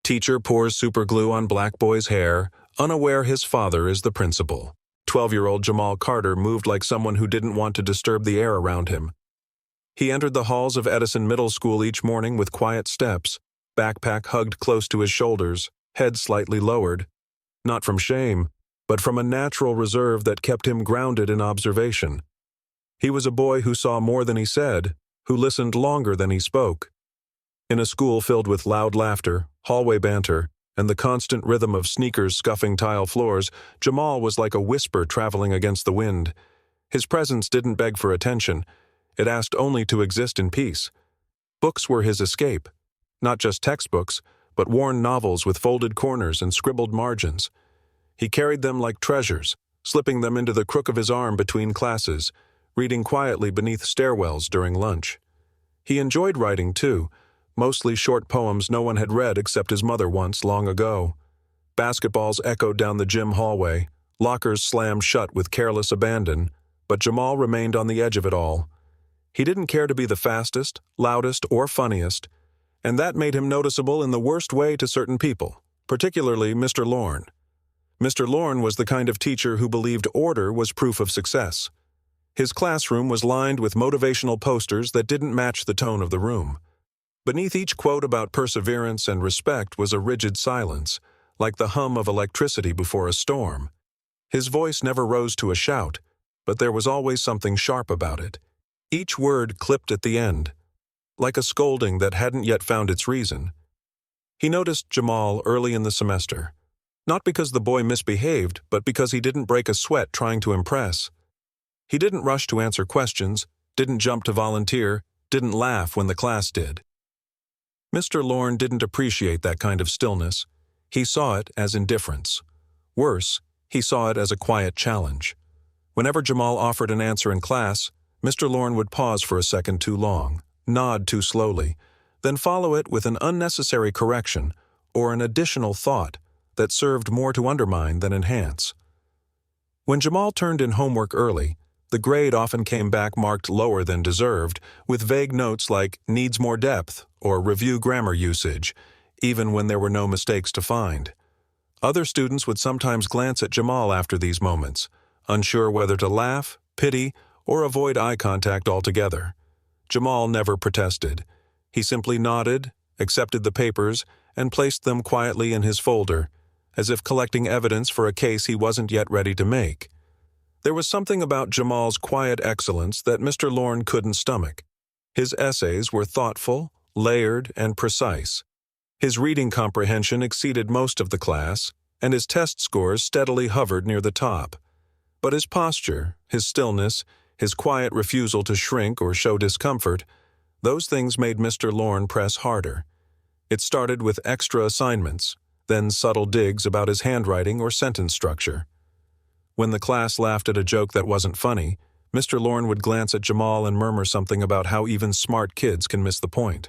Teacher pours superglue on black boy's hair, unaware his father is the principal. 12-year-old Jamal Carter moved like someone who didn't want to disturb the air around him. He entered the halls of Edison Middle School each morning with quiet steps, backpack hugged close to his shoulders, head slightly lowered. Not from shame, but from a natural reserve that kept him grounded in observation. He was a boy who saw more than he said, who listened longer than he spoke. In a school filled with loud laughter, hallway banter, and the constant rhythm of sneakers scuffing tile floors, Jamal was like a whisper traveling against the wind. His presence didn't beg for attention. It asked only to exist in peace. Books were his escape. Not just textbooks, but worn novels with folded corners and scribbled margins. He carried them like treasures, slipping them into the crook of his arm between classes, reading quietly beneath stairwells during lunch. He enjoyed writing, too, mostly short poems no one had read except his mother once, long ago. Basketballs echoed down the gym hallway, lockers slammed shut with careless abandon, but Jamal remained on the edge of it all. He didn't care to be the fastest, loudest, or funniest, and that made him noticeable in the worst way to certain people, particularly Mr. Lorne. Mr. Lorne was the kind of teacher who believed order was proof of success. His classroom was lined with motivational posters that didn't match the tone of the room. Beneath each quote about perseverance and respect was a rigid silence, like the hum of electricity before a storm. His voice never rose to a shout, but there was always something sharp about it. Each word clipped at the end, like a scolding that hadn't yet found its reason. He noticed Jamal early in the semester, not because the boy misbehaved, but because he didn't break a sweat trying to impress. He didn't rush to answer questions, didn't jump to volunteer, didn't laugh when the class did. Mr. Lorne didn't appreciate that kind of stillness. He saw it as indifference. Worse, he saw it as a quiet challenge. Whenever Jamal offered an answer in class, Mr. Lorne would pause for a second too long, nod too slowly, then follow it with an unnecessary correction or an additional thought that served more to undermine than enhance. When Jamal turned in homework early, the grade often came back marked lower than deserved, with vague notes like needs more depth or review grammar usage, even when there were no mistakes to find. Other students would sometimes glance at Jamal after these moments, unsure whether to laugh, pity, or avoid eye contact altogether. Jamal never protested. He simply nodded, accepted the papers, and placed them quietly in his folder, as if collecting evidence for a case he wasn't yet ready to make. There was something about Jamal's quiet excellence that Mr. Lorne couldn't stomach. His essays were thoughtful, layered, and precise. His reading comprehension exceeded most of the class, and his test scores steadily hovered near the top. But his posture, his stillness, his quiet refusal to shrink or show discomfort, those things made Mr. Lorne press harder. It started with extra assignments, then subtle digs about his handwriting or sentence structure. When the class laughed at a joke that wasn't funny, Mr. Lorne would glance at Jamal and murmur something about how even smart kids can miss the point.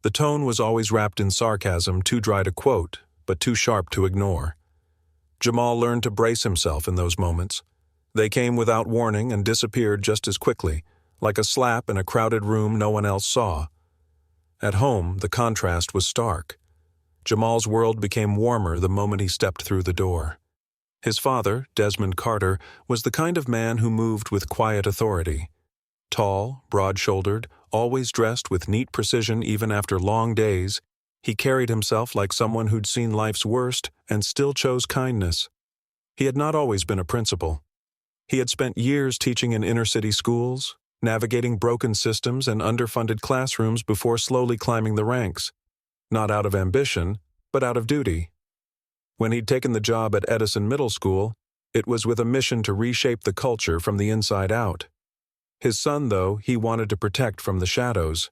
The tone was always wrapped in sarcasm, too dry to quote, but too sharp to ignore. Jamal learned to brace himself in those moments. They came without warning and disappeared just as quickly, like a slap in a crowded room no one else saw. At home, the contrast was stark. Jamal's world became warmer the moment he stepped through the door. His father, Desmond Carter, was the kind of man who moved with quiet authority. Tall, broad-shouldered, always dressed with neat precision even after long days, he carried himself like someone who'd seen life's worst and still chose kindness. He had not always been a principal. He had spent years teaching in inner-city schools, navigating broken systems and underfunded classrooms before slowly climbing the ranks, not out of ambition, but out of duty. When he'd taken the job at Edison Middle School, it was with a mission to reshape the culture from the inside out. His son, though, he wanted to protect from the shadows.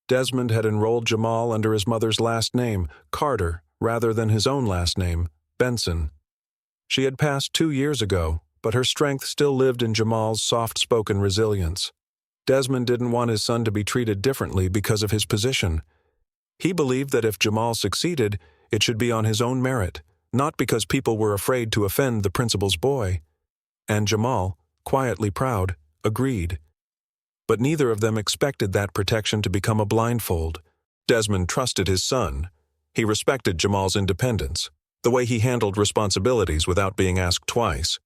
Desmond had enrolled Jamal under his mother's last name, Carter, rather than his own last name, Benson. She had passed 2 years ago, but her strength still lived in Jamal's soft-spoken resilience. Desmond didn't want his son to be treated differently because of his position. He believed that if Jamal succeeded, it should be on his own merit, not because people were afraid to offend the principal's boy. And Jamal, quietly proud, agreed. But neither of them expected that protection to become a blindfold. Desmond trusted his son. He respected Jamal's independence, the way he handled responsibilities without being asked twice.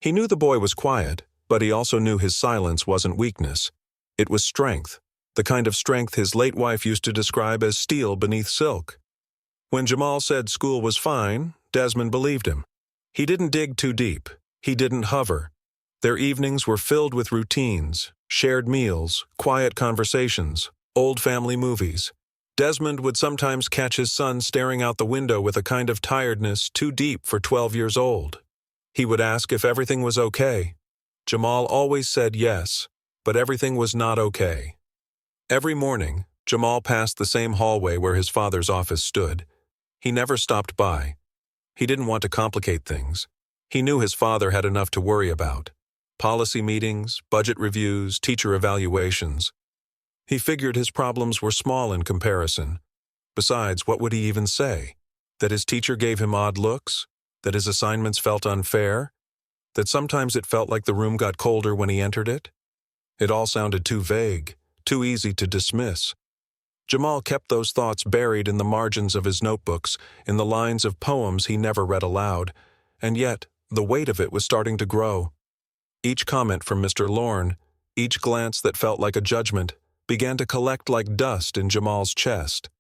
He knew the boy was quiet, but he also knew his silence wasn't weakness. It was strength, the kind of strength his late wife used to describe as steel beneath silk. When Jamal said school was fine, Desmond believed him. He didn't dig too deep. He didn't hover. Their evenings were filled with routines, shared meals, quiet conversations, old family movies. Desmond would sometimes catch his son staring out the window with a kind of tiredness too deep for 12 years old. He would ask if everything was okay. Jamal always said yes, but everything was not okay. Every morning, Jamal passed the same hallway where his father's office stood. He never stopped by. He didn't want to complicate things. He knew his father had enough to worry about. Policy meetings, budget reviews, teacher evaluations. He figured his problems were small in comparison. Besides, what would he even say? That his teacher gave him odd looks? That his assignments felt unfair? That sometimes it felt like the room got colder when he entered it? It all sounded too vague, too easy to dismiss. Jamal kept those thoughts buried in the margins of his notebooks, in the lines of poems he never read aloud, and yet the weight of it was starting to grow. Each comment from Mr. Lorne, each glance that felt like a judgment, began to collect like dust in Jamal's chest.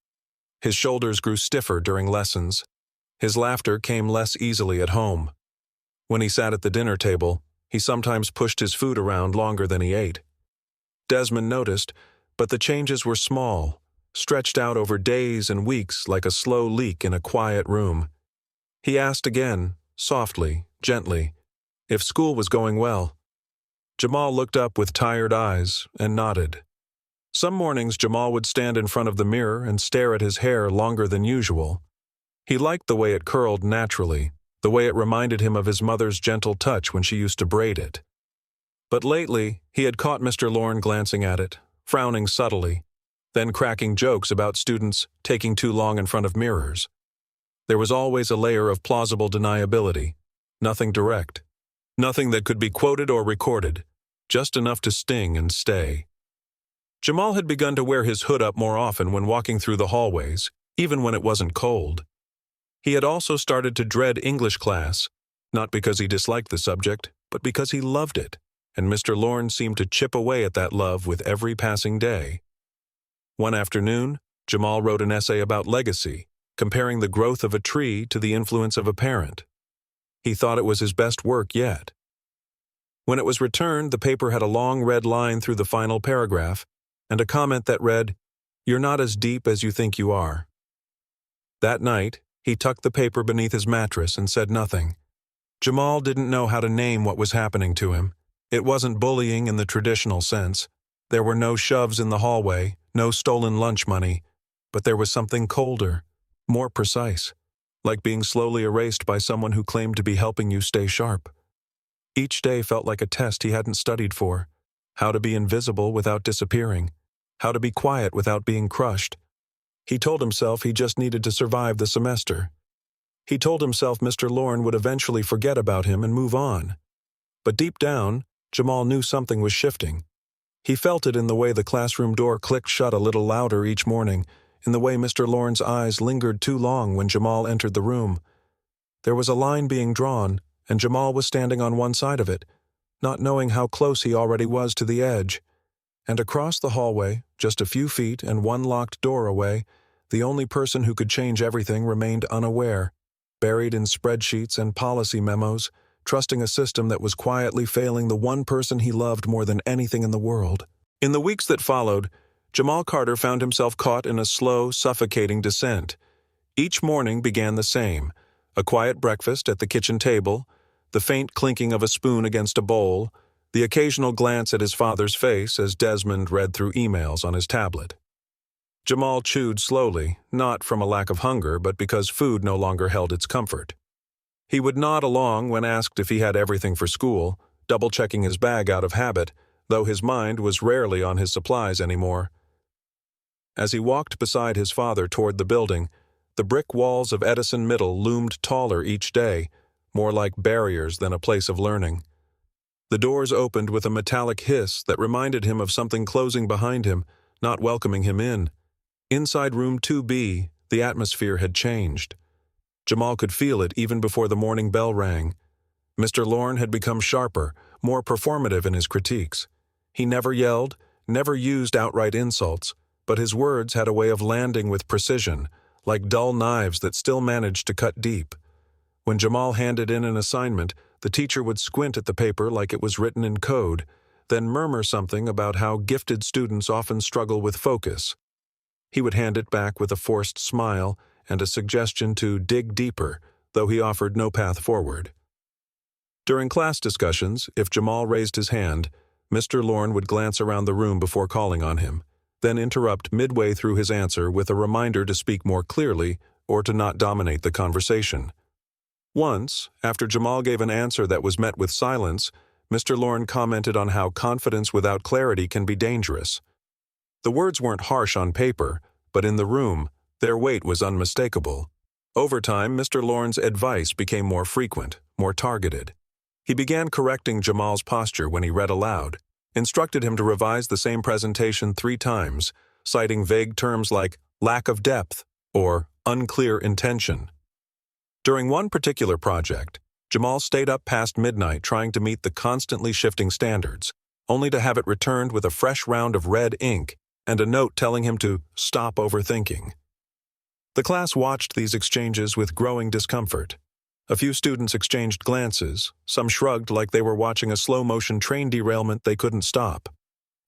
His shoulders grew stiffer during lessons. His laughter came less easily at home. When he sat at the dinner table, he sometimes pushed his food around longer than he ate. Desmond noticed, but the changes were small, stretched out over days and weeks like a slow leak in a quiet room. He asked again, softly, gently, if school was going well. Jamal looked up with tired eyes and nodded. Some mornings Jamal would stand in front of the mirror and stare at his hair longer than usual. He liked the way it curled naturally, the way it reminded him of his mother's gentle touch when she used to braid it. But lately, he had caught Mr. Lorne glancing at it, frowning subtly, then cracking jokes about students taking too long in front of mirrors. There was always a layer of plausible deniability, nothing direct, nothing that could be quoted or recorded, just enough to sting and stay. Jamal had begun to wear his hood up more often when walking through the hallways, even when it wasn't cold. He had also started to dread English class, not because he disliked the subject, but because he loved it, and Mr. Lorne seemed to chip away at that love with every passing day. One afternoon, Jamal wrote an essay about legacy, comparing the growth of a tree to the influence of a parent. He thought it was his best work yet. When it was returned, the paper had a long red line through the final paragraph, and a comment that read, "You're not as deep as you think you are." That night, he tucked the paper beneath his mattress and said nothing. Jamal didn't know how to name what was happening to him. It wasn't bullying in the traditional sense. There were no shoves in the hallway, no stolen lunch money, but there was something colder, more precise, like being slowly erased by someone who claimed to be helping you stay sharp. Each day felt like a test he hadn't studied for, how to be invisible without disappearing, how to be quiet without being crushed. He told himself he just needed to survive the semester. He told himself Mr. Lorne would eventually forget about him and move on. But deep down, Jamal knew something was shifting. He felt it in the way the classroom door clicked shut a little louder each morning, in the way Mr. Lorne's eyes lingered too long when Jamal entered the room. There was a line being drawn, and Jamal was standing on one side of it, not knowing how close he already was to the edge. And across the hallway, just a few feet and one locked door away, the only person who could change everything remained unaware, buried in spreadsheets and policy memos, trusting a system that was quietly failing the one person he loved more than anything in the world. In the weeks that followed, Jamal Carter found himself caught in a slow, suffocating descent. Each morning began the same: a quiet breakfast at the kitchen table, the faint clinking of a spoon against a bowl, the occasional glance at his father's face as Desmond read through emails on his tablet. Jamal chewed slowly, not from a lack of hunger, but because food no longer held its comfort. He would nod along when asked if he had everything for school, double-checking his bag out of habit, though his mind was rarely on his supplies anymore. As he walked beside his father toward the building, the brick walls of Edison Middle loomed taller each day, more like barriers than a place of learning. The doors opened with a metallic hiss that reminded him of something closing behind him, not welcoming him in. Inside room 2B, The atmosphere had changed. Jamal could feel it even before the morning bell rang. Mr. Lorne had become sharper, more performative in his critiques. He never yelled, never used outright insults, but his words had a way of landing with precision, like dull knives that still managed to cut deep. When Jamal handed in an assignment, the teacher would squint at the paper like it was written in code, then murmur something about how gifted students often struggle with focus. He would hand it back with a forced smile and a suggestion to dig deeper, though he offered no path forward. During class discussions, if Jamal raised his hand, Mr. Lorne would glance around the room before calling on him, then interrupt midway through his answer with a reminder to speak more clearly or to not dominate the conversation. Once, after Jamal gave an answer that was met with silence, Mr. Lorne commented on how confidence without clarity can be dangerous. The words weren't harsh on paper, but in the room, their weight was unmistakable. Over time, Mr. Lorne's advice became more frequent, more targeted. He began correcting Jamal's posture when he read aloud, instructed him to revise the same presentation 3 times, citing vague terms like lack of depth or unclear intention. During one particular project, Jamal stayed up past midnight trying to meet the constantly shifting standards, only to have it returned with a fresh round of red ink and a note telling him to stop overthinking. The class watched these exchanges with growing discomfort. A few students exchanged glances, some shrugged like they were watching a slow-motion train derailment they couldn't stop.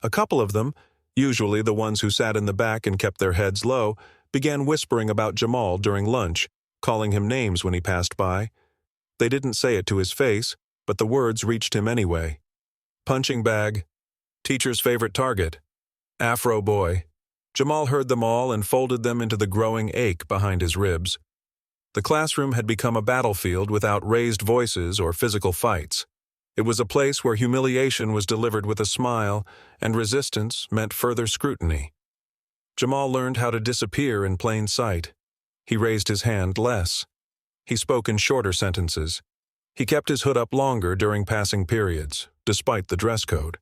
A couple of them, usually the ones who sat in the back and kept their heads low, began whispering about Jamal during lunch, calling him names when he passed by. They didn't say it to his face, but the words reached him anyway. Punching bag, teacher's favorite target, Afro boy. Jamal heard them all and folded them into the growing ache behind his ribs. The classroom had become a battlefield without raised voices or physical fights. It was a place where humiliation was delivered with a smile and resistance meant further scrutiny. Jamal learned how to disappear in plain sight. He raised his hand less. He spoke in shorter sentences. He kept his hood up longer during passing periods, despite the dress code.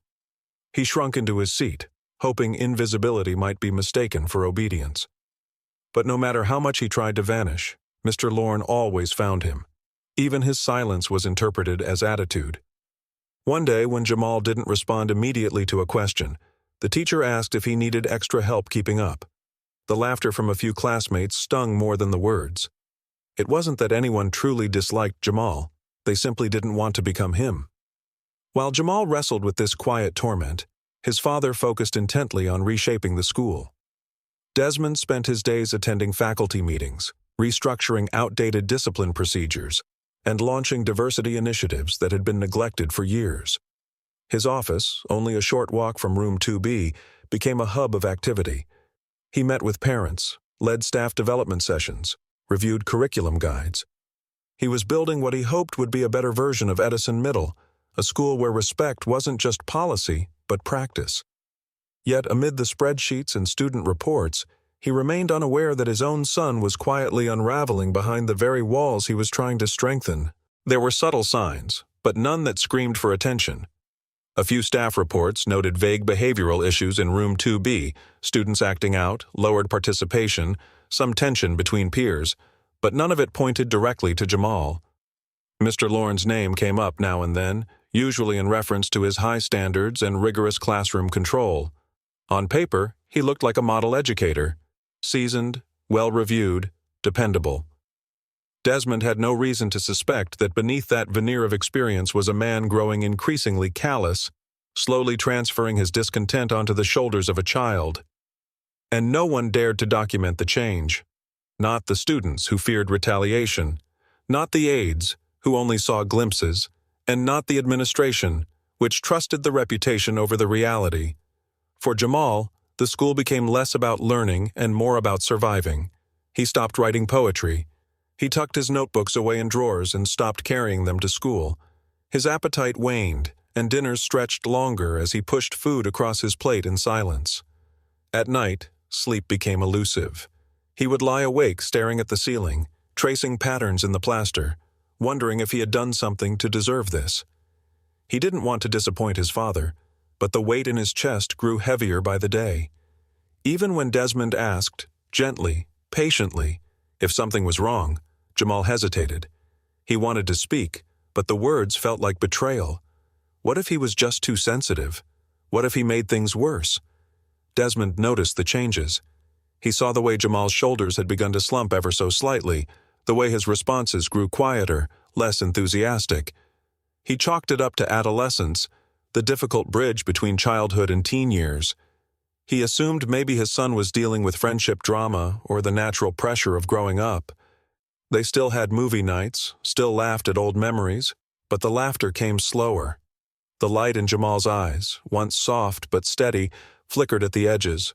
He shrunk into his seat, hoping invisibility might be mistaken for obedience. But no matter how much he tried to vanish, Mr. Lorne always found him. Even his silence was interpreted as attitude. One day, when Jamal didn't respond immediately to a question, the teacher asked if he needed extra help keeping up. The laughter from a few classmates stung more than the words. It wasn't that anyone truly disliked Jamal. They simply didn't want to become him. While Jamal wrestled with this quiet torment, his father focused intently on reshaping the school. Desmond spent his days attending faculty meetings, restructuring outdated discipline procedures, and launching diversity initiatives that had been neglected for years. His office, only a short walk from room 2B, became a hub of activity. He met with parents, led staff development sessions, reviewed curriculum guides. He was building what he hoped would be a better version of Edison Middle, a school where respect wasn't just policy, but practice. Yet amid the spreadsheets and student reports, he remained unaware that his own son was quietly unraveling behind the very walls he was trying to strengthen. There were subtle signs, but none that screamed for attention. A few staff reports noted vague behavioral issues in room 2B, students acting out, lowered participation, some tension between peers, but none of it pointed directly to Jamal. Mr. Lorne's name came up now and then, usually in reference to his high standards and rigorous classroom control. On paper, he looked like a model educator, seasoned, well-reviewed, dependable. Desmond had no reason to suspect that beneath that veneer of experience was a man growing increasingly callous, slowly transferring his discontent onto the shoulders of a child. And no one dared to document the change. Not the students who feared retaliation, not the aides, who only saw glimpses, and not the administration, which trusted the reputation over the reality. For Jamal, the school became less about learning and more about surviving. He stopped writing poetry. He tucked his notebooks away in drawers and stopped carrying them to school. His appetite waned, and dinners stretched longer as he pushed food across his plate in silence. At night, sleep became elusive. He would lie awake staring at the ceiling, tracing patterns in the plaster, wondering if he had done something to deserve this. He didn't want to disappoint his father, but the weight in his chest grew heavier by the day. Even when Desmond asked, gently, patiently. If something was wrong, Jamal hesitated. He wanted to speak, but the words felt like betrayal. What if he was just too sensitive? What if he made things worse? Desmond noticed the changes. He saw the way Jamal's shoulders had begun to slump ever so slightly, the way his responses grew quieter, less enthusiastic. He chalked it up to adolescence, the difficult bridge between childhood and teen years. He assumed maybe his son was dealing with friendship drama or the natural pressure of growing up. They still had movie nights, still laughed at old memories, but the laughter came slower. The light in Jamal's eyes, once soft but steady, flickered at the edges.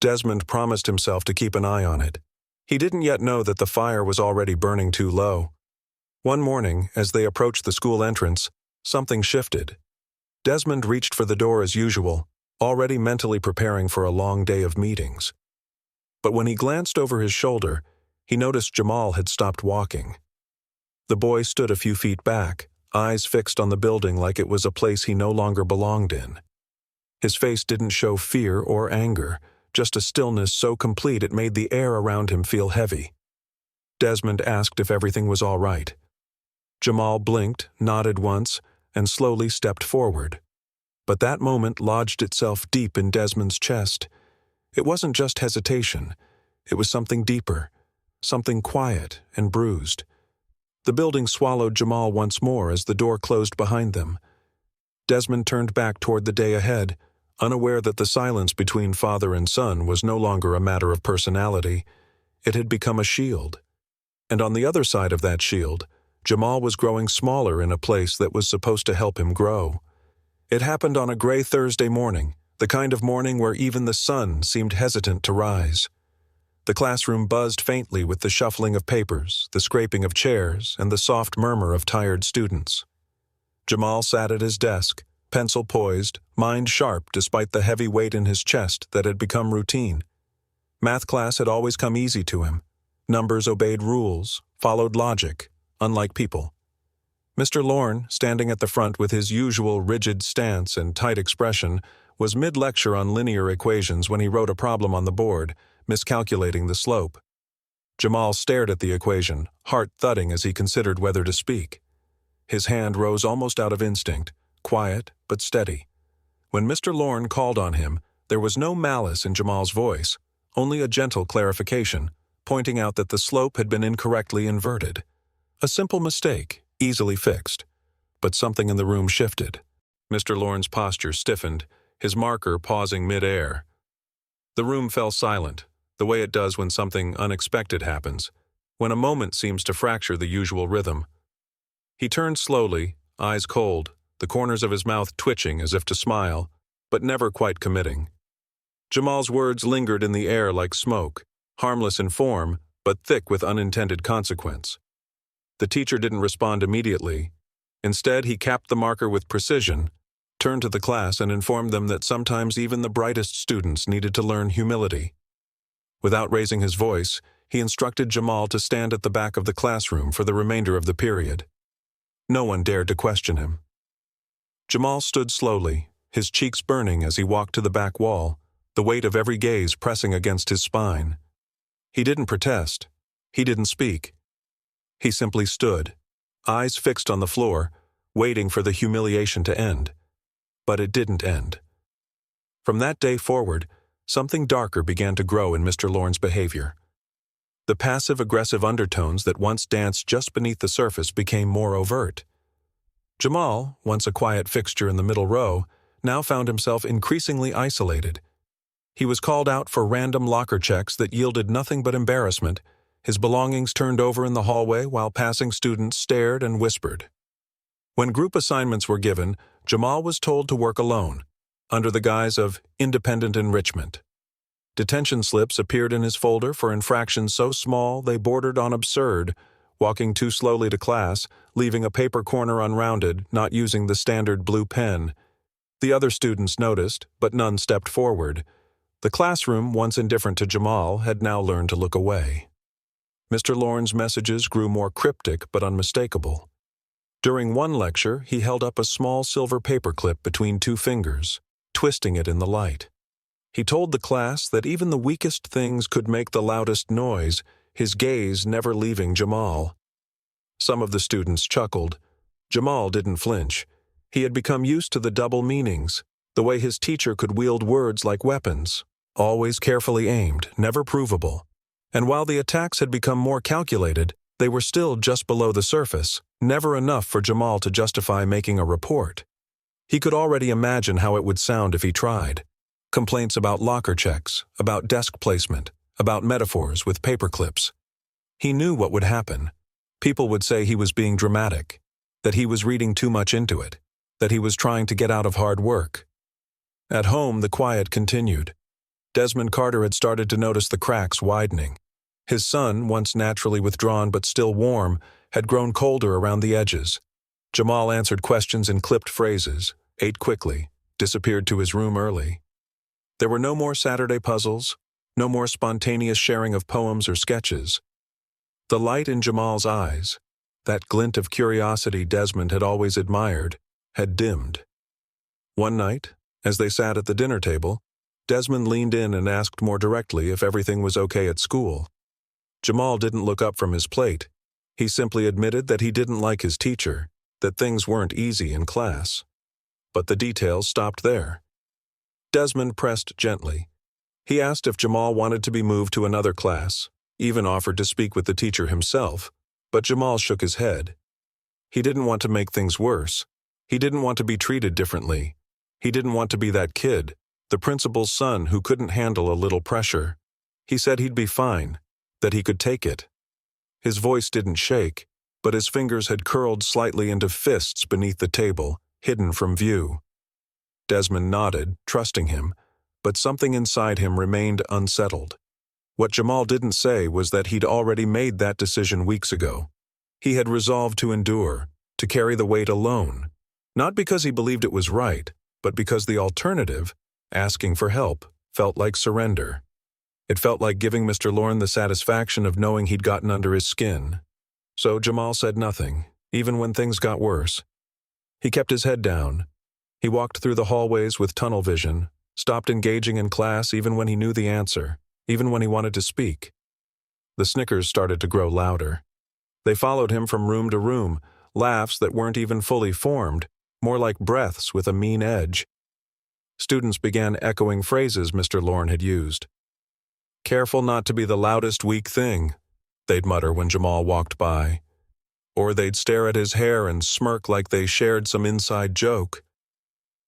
Desmond promised himself to keep an eye on it. He didn't yet know that the fire was already burning too low. One morning, as they approached the school entrance, something shifted. Desmond reached for the door as usual, already mentally preparing for a long day of meetings. But when he glanced over his shoulder, he noticed Jamal had stopped walking. The boy stood a few feet back, eyes fixed on the building like it was a place he no longer belonged in. His face didn't show fear or anger, just a stillness so complete it made the air around him feel heavy. Desmond asked if everything was all right. Jamal blinked, nodded once, and slowly stepped forward. But that moment lodged itself deep in Desmond's chest. It wasn't just hesitation. It was something deeper, something quiet and bruised. The building swallowed Jamal once more as the door closed behind them. Desmond turned back toward the day ahead, unaware that the silence between father and son was no longer a matter of personality. It had become a shield. And on the other side of that shield, Jamal was growing smaller in a place that was supposed to help him grow. It happened on a gray Thursday morning, the kind of morning where even the sun seemed hesitant to rise. The classroom buzzed faintly with the shuffling of papers, the scraping of chairs, and the soft murmur of tired students. Jamal sat at his desk, pencil poised, mind sharp despite the heavy weight in his chest that had become routine. Math class had always come easy to him. Numbers obeyed rules, followed logic, unlike people. Mr. Lorne, standing at the front with his usual rigid stance and tight expression, was mid-lecture on linear equations when he wrote a problem on the board, miscalculating the slope. Jamal stared at the equation, heart thudding as he considered whether to speak. His hand rose almost out of instinct, quiet but steady. When Mr. Lorne called on him, there was no malice in Jamal's voice, only a gentle clarification, pointing out that the slope had been incorrectly inverted. A simple mistake, easily fixed. But something in the room shifted. Mr. Lorne's posture stiffened, his marker pausing mid-air. The room fell silent, the way it does when something unexpected happens, when a moment seems to fracture the usual rhythm. He turned slowly, eyes cold, the corners of his mouth twitching as if to smile, but never quite committing. Jamal's words lingered in the air like smoke, harmless in form, but thick with unintended consequence. The teacher didn't respond immediately. Instead, he capped the marker with precision, turned to the class and informed them that sometimes even the brightest students needed to learn humility. Without raising his voice, he instructed Jamal to stand at the back of the classroom for the remainder of the period. No one dared to question him. Jamal stood slowly, his cheeks burning as he walked to the back wall, the weight of every gaze pressing against his spine. He didn't protest. He didn't speak. He simply stood, eyes fixed on the floor, waiting for the humiliation to end. But it didn't end. From that day forward, something darker began to grow in Mr. Lorne's behavior. The passive-aggressive undertones that once danced just beneath the surface became more overt. Jamal, once a quiet fixture in the middle row, now found himself increasingly isolated. He was called out for random locker checks that yielded nothing but embarrassment, his belongings turned over in the hallway while passing students stared and whispered. When group assignments were given, Jamal was told to work alone, under the guise of independent enrichment. Detention slips appeared in his folder for infractions so small they bordered on absurd, walking too slowly to class, leaving a paper corner unrounded, not using the standard blue pen. The other students noticed, but none stepped forward. The classroom, once indifferent to Jamal, had now learned to look away. Mr. Lorne's messages grew more cryptic but unmistakable. During one lecture, he held up a small silver paperclip between two fingers, twisting it in the light. He told the class that even the weakest things could make the loudest noise, his gaze never leaving Jamal. Some of the students chuckled. Jamal didn't flinch. He had become used to the double meanings, the way his teacher could wield words like weapons, always carefully aimed, never provable. And while the attacks had become more calculated, they were still just below the surface, never enough for Jamal to justify making a report. He could already imagine how it would sound if he tried. Complaints about locker checks, about desk placement, about metaphors with paper clips. He knew what would happen. People would say he was being dramatic, that he was reading too much into it, that he was trying to get out of hard work. At home, the quiet continued. Desmond Carter had started to notice the cracks widening. His son, once naturally withdrawn but still warm, had grown colder around the edges. Jamal answered questions in clipped phrases, ate quickly, disappeared to his room early. There were no more Saturday puzzles, no more spontaneous sharing of poems or sketches. The light in Jamal's eyes, that glint of curiosity Desmond had always admired, had dimmed. One night, as they sat at the dinner table, Desmond leaned in and asked more directly if everything was okay at school. Jamal didn't look up from his plate. He simply admitted that he didn't like his teacher, that things weren't easy in class. But the details stopped there. Desmond pressed gently. He asked if Jamal wanted to be moved to another class, even offered to speak with the teacher himself, but Jamal shook his head. He didn't want to make things worse. He didn't want to be treated differently. He didn't want to be that kid, the principal's son who couldn't handle a little pressure. He said he'd be fine, that he could take it. His voice didn't shake, but his fingers had curled slightly into fists beneath the table, hidden from view. Desmond nodded, trusting him, but something inside him remained unsettled. What Jamal didn't say was that he'd already made that decision weeks ago. He had resolved to endure, to carry the weight alone, not because he believed it was right, but because the alternative, asking for help, felt like surrender. It felt like giving Mr. Lorne the satisfaction of knowing he'd gotten under his skin. So Jamal said nothing, even when things got worse. He kept his head down. He walked through the hallways with tunnel vision, stopped engaging in class even when he knew the answer, even when he wanted to speak. The snickers started to grow louder. They followed him from room to room, laughs that weren't even fully formed, more like breaths with a mean edge. Students began echoing phrases Mr. Lorne had used. "Careful not to be the loudest weak thing," they'd mutter when Jamal walked by. Or they'd stare at his hair and smirk like they shared some inside joke.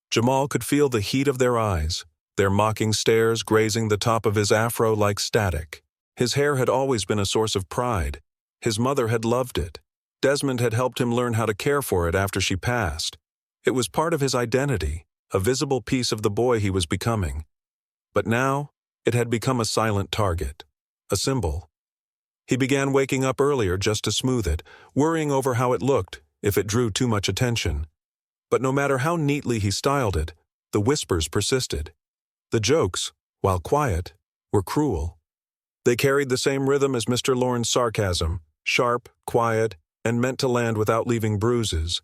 Jamal could feel the heat of their eyes, their mocking stares grazing the top of his afro like static. His hair had always been a source of pride. His mother had loved it. Desmond had helped him learn how to care for it after she passed. It was part of his identity, a visible piece of the boy he was becoming. But now, it had become a silent target, a symbol. He began waking up earlier just to smooth it, worrying over how it looked, if it drew too much attention. But no matter how neatly he styled it, the whispers persisted. The jokes, while quiet, were cruel. They carried the same rhythm as Mr. Lorne's sarcasm, sharp, quiet, and meant to land without leaving bruises.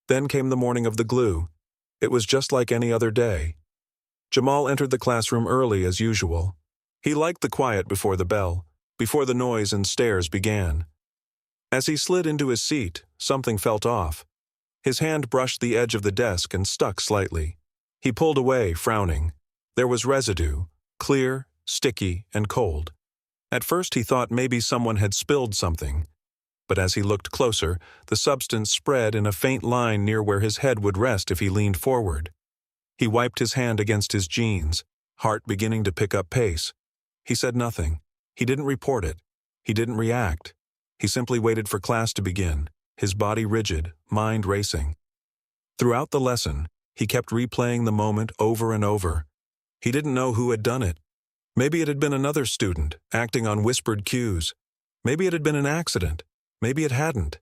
Then came the morning of the glue. It was just like any other day. Jamal entered the classroom early as usual. He liked the quiet before the bell, before the noise and stares began. As he slid into his seat, something felt off. His hand brushed the edge of the desk and stuck slightly. He pulled away, frowning. There was residue, clear, sticky, and cold. At first he thought maybe someone had spilled something, but as he looked closer, the substance spread in a faint line near where his head would rest if he leaned forward. He wiped his hand against his jeans, heart beginning to pick up pace. He said nothing. He didn't report it. He didn't react. He simply waited for class to begin, his body rigid, mind racing. Throughout the lesson, he kept replaying the moment over and over. He didn't know who had done it. Maybe it had been another student, acting on whispered cues. Maybe it had been an accident. Maybe it hadn't.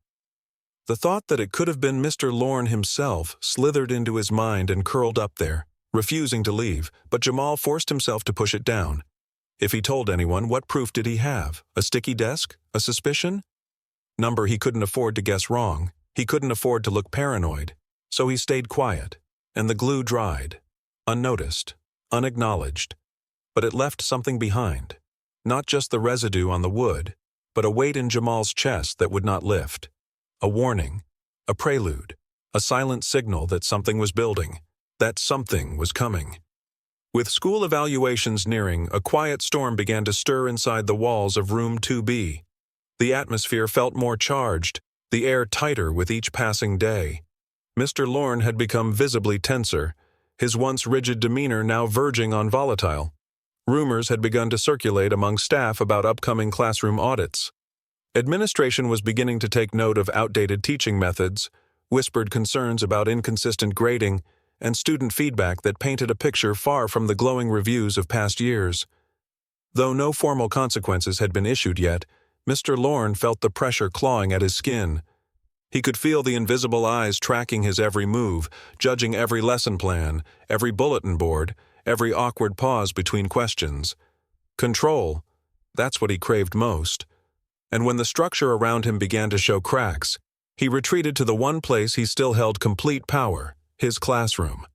The thought that it could have been Mr. Lorne himself slithered into his mind and curled up there, refusing to leave, but Jamal forced himself to push it down. If he told anyone, what proof did he have? A sticky desk? A suspicion? Number he couldn't afford to guess wrong. He couldn't afford to look paranoid. So he stayed quiet, and the glue dried, unnoticed, unacknowledged. But it left something behind. Not just the residue on the wood, but a weight in Jamal's chest that would not lift. A warning, a prelude, a silent signal that something was building, that something was coming. With school evaluations nearing, a quiet storm began to stir inside the walls of room 2B. The atmosphere felt more charged, the air tighter with each passing day. Mr. Lorne had become visibly tenser, his once rigid demeanor now verging on volatile. Rumors had begun to circulate among staff about upcoming classroom audits. Administration was beginning to take note of outdated teaching methods, whispered concerns about inconsistent grading, and student feedback that painted a picture far from the glowing reviews of past years. Though no formal consequences had been issued yet, Mr. Lorne felt the pressure clawing at his skin. He could feel the invisible eyes tracking his every move, judging every lesson plan, every bulletin board, every awkward pause between questions. Control, that's what he craved most. And when the structure around him began to show cracks, he retreated to the one place he still held complete power, his classroom.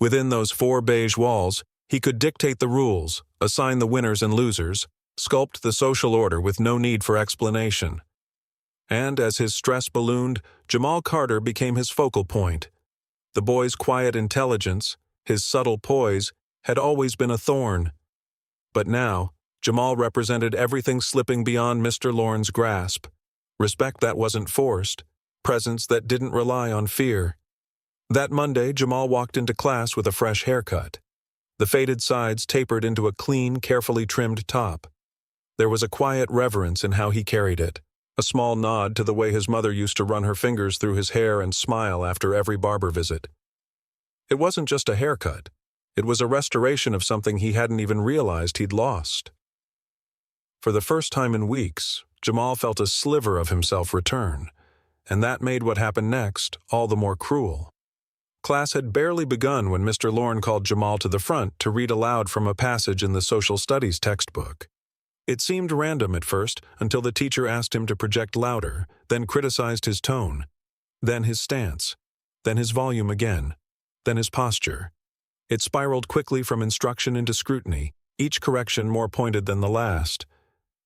Within those 4 beige walls, he could dictate the rules, assign the winners and losers, sculpt the social order with no need for explanation. And as his stress ballooned, Jamal Carter became his focal point. The boy's quiet intelligence, his subtle poise, had always been a thorn. But now, Jamal represented everything slipping beyond Mr. Lorne's grasp. Respect that wasn't forced, presence that didn't rely on fear. That Monday, Jamal walked into class with a fresh haircut. The faded sides tapered into a clean, carefully trimmed top. There was a quiet reverence in how he carried it, a small nod to the way his mother used to run her fingers through his hair and smile after every barber visit. It wasn't just a haircut. It was a restoration of something he hadn't even realized he'd lost. For the first time in weeks, Jamal felt a sliver of himself return, and that made what happened next all the more cruel. Class had barely begun when Mr. Lorne called Jamal to the front to read aloud from a passage in the social studies textbook. It seemed random at first until the teacher asked him to project louder, then criticized his tone, then his stance, then his volume again, then his posture. It spiraled quickly from instruction into scrutiny, each correction more pointed than the last.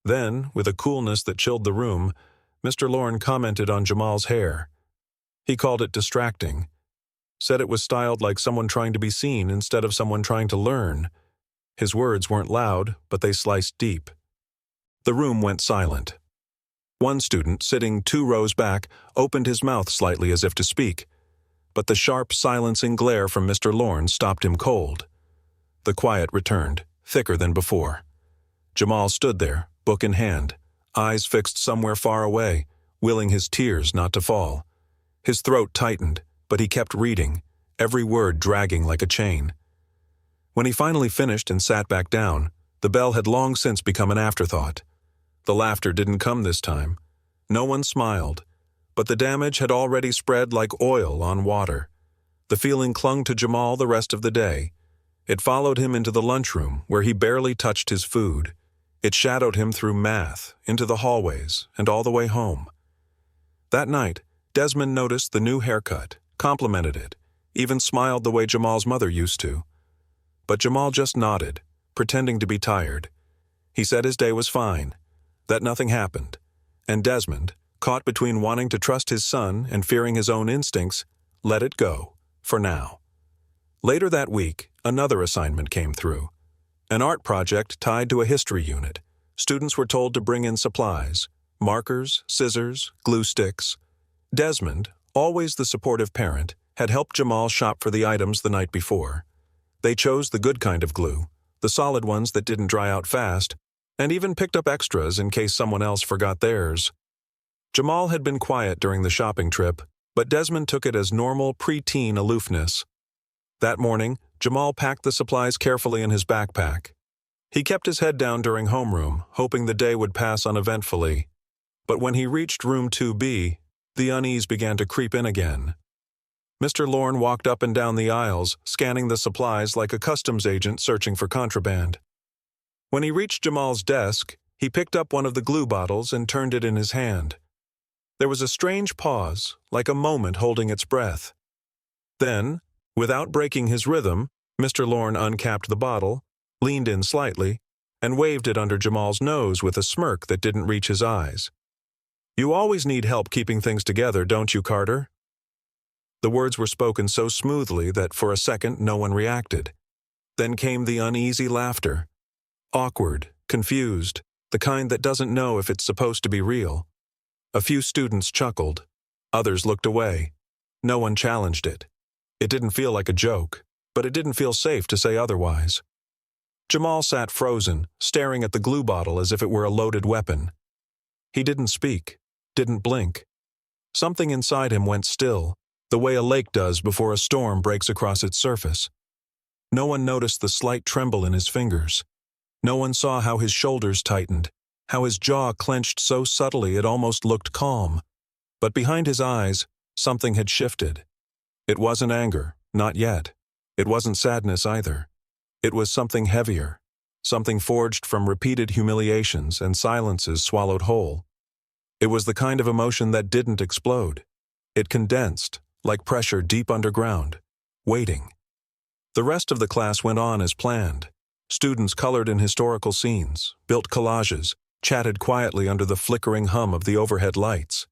Then, with a coolness that chilled the room, Mr. Lorne commented on Jamal's hair. He called it distracting, said it was styled like someone trying to be seen instead of someone trying to learn. His words weren't loud, but they sliced deep. The room went silent. One student, sitting 2 rows back, opened his mouth slightly as if to speak, but the sharp, silencing glare from Mr. Lorne stopped him cold. The quiet returned, thicker than before. Jamal stood there, book in hand, eyes fixed somewhere far away, willing his tears not to fall. His throat tightened, but he kept reading, every word dragging like a chain. When he finally finished and sat back down, the bell had long since become an afterthought. The laughter didn't come this time. No one smiled, but the damage had already spread like oil on water. The feeling clung to Jamal the rest of the day. It followed him into the lunchroom, where he barely touched his food. It shadowed him through math, into the hallways, and all the way home. That night, Desmond noticed the new haircut, complimented it, even smiled the way Jamal's mother used to. But Jamal just nodded, pretending to be tired. He said his day was fine, that nothing happened, and Desmond, caught between wanting to trust his son and fearing his own instincts, let it go, for now. Later that week, another assignment came through. An art project tied to a history unit. Students were told to bring in supplies, markers, scissors, glue sticks. Desmond, always the supportive parent, had helped Jamal shop for the items the night before. They chose the good kind of glue, the solid ones that didn't dry out fast, and even picked up extras in case someone else forgot theirs. Jamal had been quiet during the shopping trip, but Desmond took it as normal preteen aloofness. That morning, Jamal packed the supplies carefully in his backpack. He kept his head down during homeroom, hoping the day would pass uneventfully. But when he reached room 2B, the unease began to creep in again. Mr. Lorne walked up and down the aisles, scanning the supplies like a customs agent searching for contraband. When he reached Jamal's desk, he picked up one of the glue bottles and turned it in his hand. There was a strange pause, like a moment holding its breath. Then, without breaking his rhythm, Mr. Lorne uncapped the bottle, leaned in slightly, and waved it under Jamal's nose with a smirk that didn't reach his eyes. "You always need help keeping things together, don't you, Carter?" The words were spoken so smoothly that for a second no one reacted. Then came the uneasy laughter. Awkward, confused, the kind that doesn't know if it's supposed to be real. A few students chuckled. Others looked away. No one challenged it. It didn't feel like a joke, but it didn't feel safe to say otherwise. Jamal sat frozen, staring at the glue bottle as if it were a loaded weapon. He didn't speak, didn't blink. Something inside him went still, the way a lake does before a storm breaks across its surface. No one noticed the slight tremble in his fingers. No one saw how his shoulders tightened, how his jaw clenched so subtly it almost looked calm. But behind his eyes, something had shifted. It wasn't anger, not yet. It wasn't sadness either. It was something heavier, something forged from repeated humiliations and silences swallowed whole. It was the kind of emotion that didn't explode. It condensed, like pressure deep underground, waiting. The rest of the class went on as planned. Students colored in historical scenes, built collages, chatted quietly under the flickering hum of the overhead lights.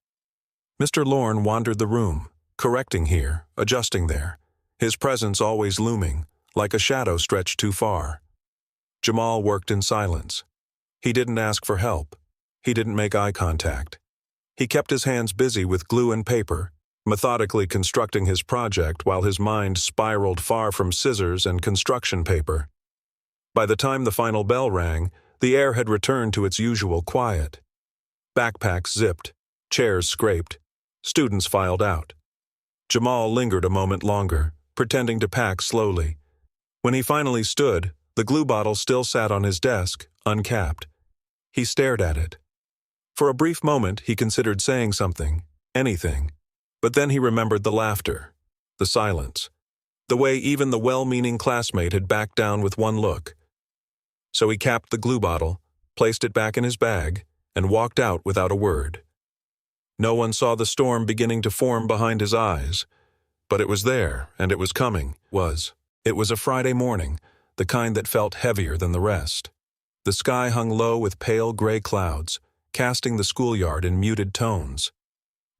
Mr. Lorne wandered the room, correcting here, adjusting there, his presence always looming, like a shadow stretched too far. Jamal worked in silence. He didn't ask for help. He didn't make eye contact. He kept his hands busy with glue and paper, methodically constructing his project while his mind spiraled far from scissors and construction paper. By the time the final bell rang, the air had returned to its usual quiet. Backpacks zipped, chairs scraped, students filed out. Jamal lingered a moment longer, pretending to pack slowly. When he finally stood, the glue bottle still sat on his desk, uncapped. He stared at it. For a brief moment, he considered saying something, anything. But then he remembered the laughter, the silence, the way even the well-meaning classmate had backed down with one look. So he capped the glue bottle, placed it back in his bag, and walked out without a word. No one saw the storm beginning to form behind his eyes, but it was there, and it was coming, It was a Friday morning, the kind that felt heavier than the rest. The sky hung low with pale gray clouds, casting the schoolyard in muted tones.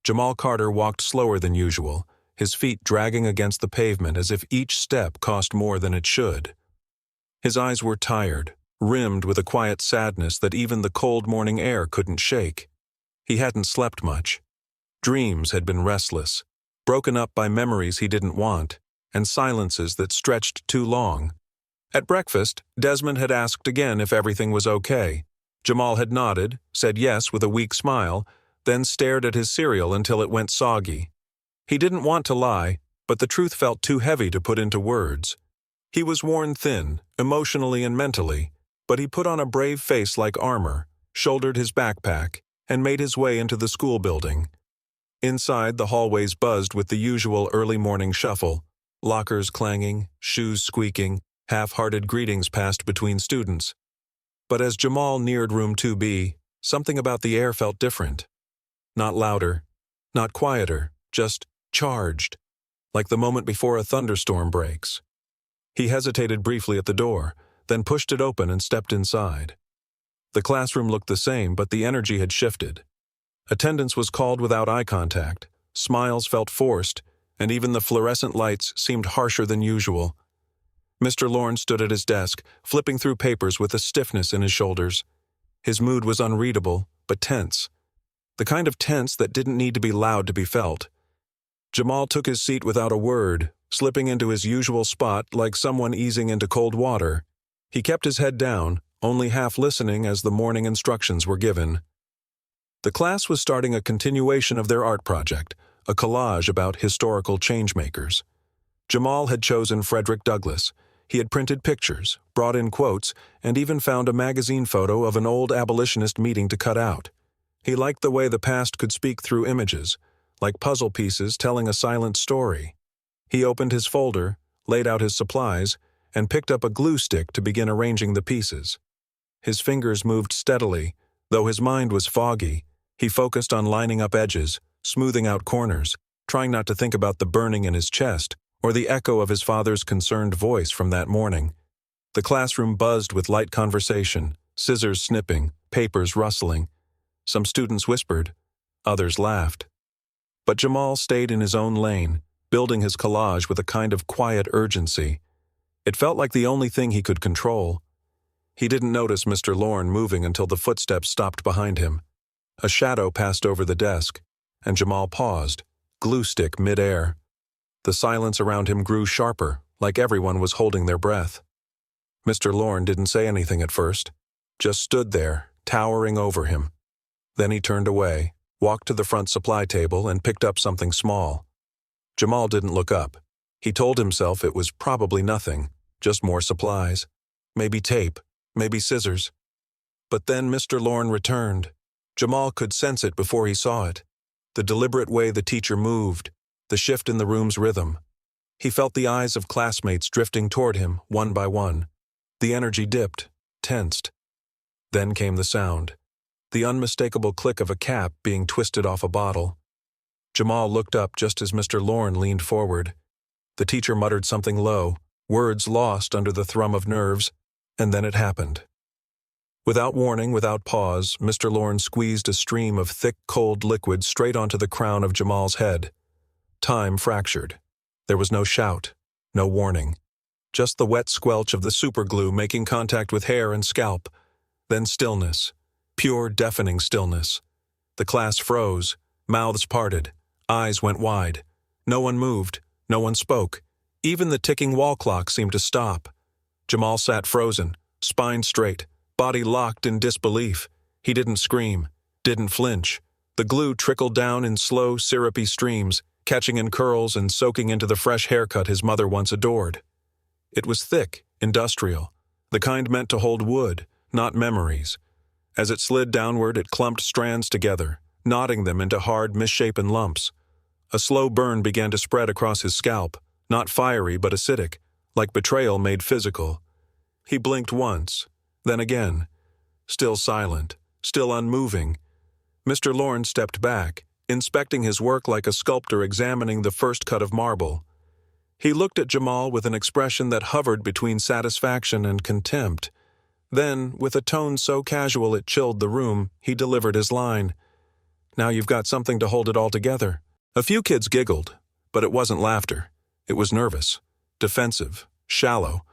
Jamal Carter walked slower than usual, his feet dragging against the pavement as if each step cost more than it should. His eyes were tired, rimmed with a quiet sadness that even the cold morning air couldn't shake. He hadn't slept much. Dreams had been restless, broken up by memories he didn't want, and silences that stretched too long. At breakfast, Desmond had asked again if everything was okay. Jamal had nodded, said yes with a weak smile, then stared at his cereal until it went soggy. He didn't want to lie, but the truth felt too heavy to put into words. He was worn thin, emotionally and mentally, but he put on a brave face like armor, shouldered his backpack, and made his way into the school building. Inside, the hallways buzzed with the usual early morning shuffle. Lockers clanging, shoes squeaking, half-hearted greetings passed between students. But as Jamal neared room 2B, something about the air felt different. Not louder, not quieter, just charged, like the moment before a thunderstorm breaks. He hesitated briefly at the door, then pushed it open and stepped inside. The classroom looked the same, but the energy had shifted. Attendance was called without eye contact, smiles felt forced, and even the fluorescent lights seemed harsher than usual. Mr. Lorne stood at his desk, flipping through papers with a stiffness in his shoulders. His mood was unreadable, but tense. The kind of tense that didn't need to be loud to be felt. Jamal took his seat without a word, slipping into his usual spot like someone easing into cold water. He kept his head down, only half listening as the morning instructions were given. The class was starting a continuation of their art project, a collage about historical changemakers. Jamal had chosen Frederick Douglass. He had printed pictures, brought in quotes, and even found a magazine photo of an old abolitionist meeting to cut out. He liked the way the past could speak through images, like puzzle pieces telling a silent story. He opened his folder, laid out his supplies, and picked up a glue stick to begin arranging the pieces. His fingers moved steadily, though his mind was foggy. He focused on lining up edges, smoothing out corners, trying not to think about the burning in his chest or the echo of his father's concerned voice from that morning. The classroom buzzed with light conversation, scissors snipping, papers rustling. Some students whispered, others laughed. But Jamal stayed in his own lane, building his collage with a kind of quiet urgency. It felt like the only thing he could control. He didn't notice Mr. Lorne moving until the footsteps stopped behind him. A shadow passed over the desk, and Jamal paused, glue stick mid-air. The silence around him grew sharper, like everyone was holding their breath. Mr. Lorne didn't say anything at first, just stood there, towering over him. Then he turned away, walked to the front supply table, and picked up something small. Jamal didn't look up. He told himself it was probably nothing, just more supplies. Maybe tape, maybe scissors. But then Mr. Lorne returned. Jamal could sense it before he saw it. The deliberate way the teacher moved, the shift in the room's rhythm. He felt the eyes of classmates drifting toward him, one by one. The energy dipped, tensed. Then came the sound. The unmistakable click of a cap being twisted off a bottle. Jamal looked up just as Mr. Lorne leaned forward. The teacher muttered something low, words lost under the thrum of nerves, and then it happened. Without warning, without pause, Mr. Lorne squeezed a stream of thick, cold liquid straight onto the crown of Jamal's head. Time fractured. There was no shout, no warning. Just the wet squelch of the superglue making contact with hair and scalp. Then stillness. Pure, deafening stillness. The class froze, mouths parted, eyes went wide. No one moved, no one spoke. Even the ticking wall clock seemed to stop. Jamal sat frozen, spine straight, body locked in disbelief. He didn't scream, didn't flinch. The glue trickled down in slow, syrupy streams, catching in curls and soaking into the fresh haircut his mother once adored. It was thick, industrial, the kind meant to hold wood, not memories. As it slid downward, it clumped strands together, knotting them into hard, misshapen lumps. A slow burn began to spread across his scalp, not fiery but acidic, like betrayal made physical. He blinked once, then again. Still silent, still unmoving. Mr. Lorne stepped back, inspecting his work like a sculptor examining the first cut of marble. He looked at Jamal with an expression that hovered between satisfaction and contempt. Then, with a tone so casual it chilled the room, he delivered his line. "Now you've got something to hold it all together." A few kids giggled, but it wasn't laughter. It was nervous, defensive, shallow.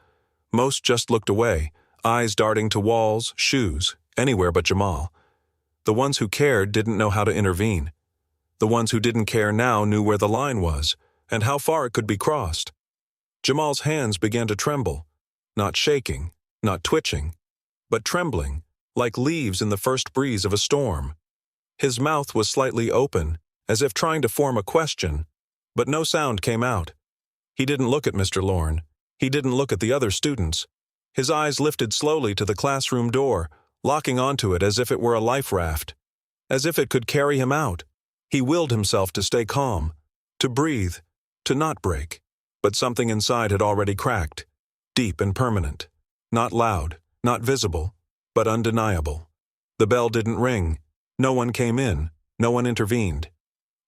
Most just looked away, eyes darting to walls, shoes, anywhere but Jamal. The ones who cared didn't know how to intervene. The ones who didn't care now knew where the line was, and how far it could be crossed. Jamal's hands began to tremble, not shaking, not twitching, but trembling, like leaves in the first breeze of a storm. His mouth was slightly open, as if trying to form a question, but no sound came out. He didn't look at Mr. Lorne. He didn't look at the other students. His eyes lifted slowly to the classroom door, locking onto it as if it were a life raft, as if it could carry him out. He willed himself to stay calm, to breathe, to not break. But something inside had already cracked, deep and permanent. Not loud, not visible, but undeniable. The bell didn't ring. No one came in. No one intervened.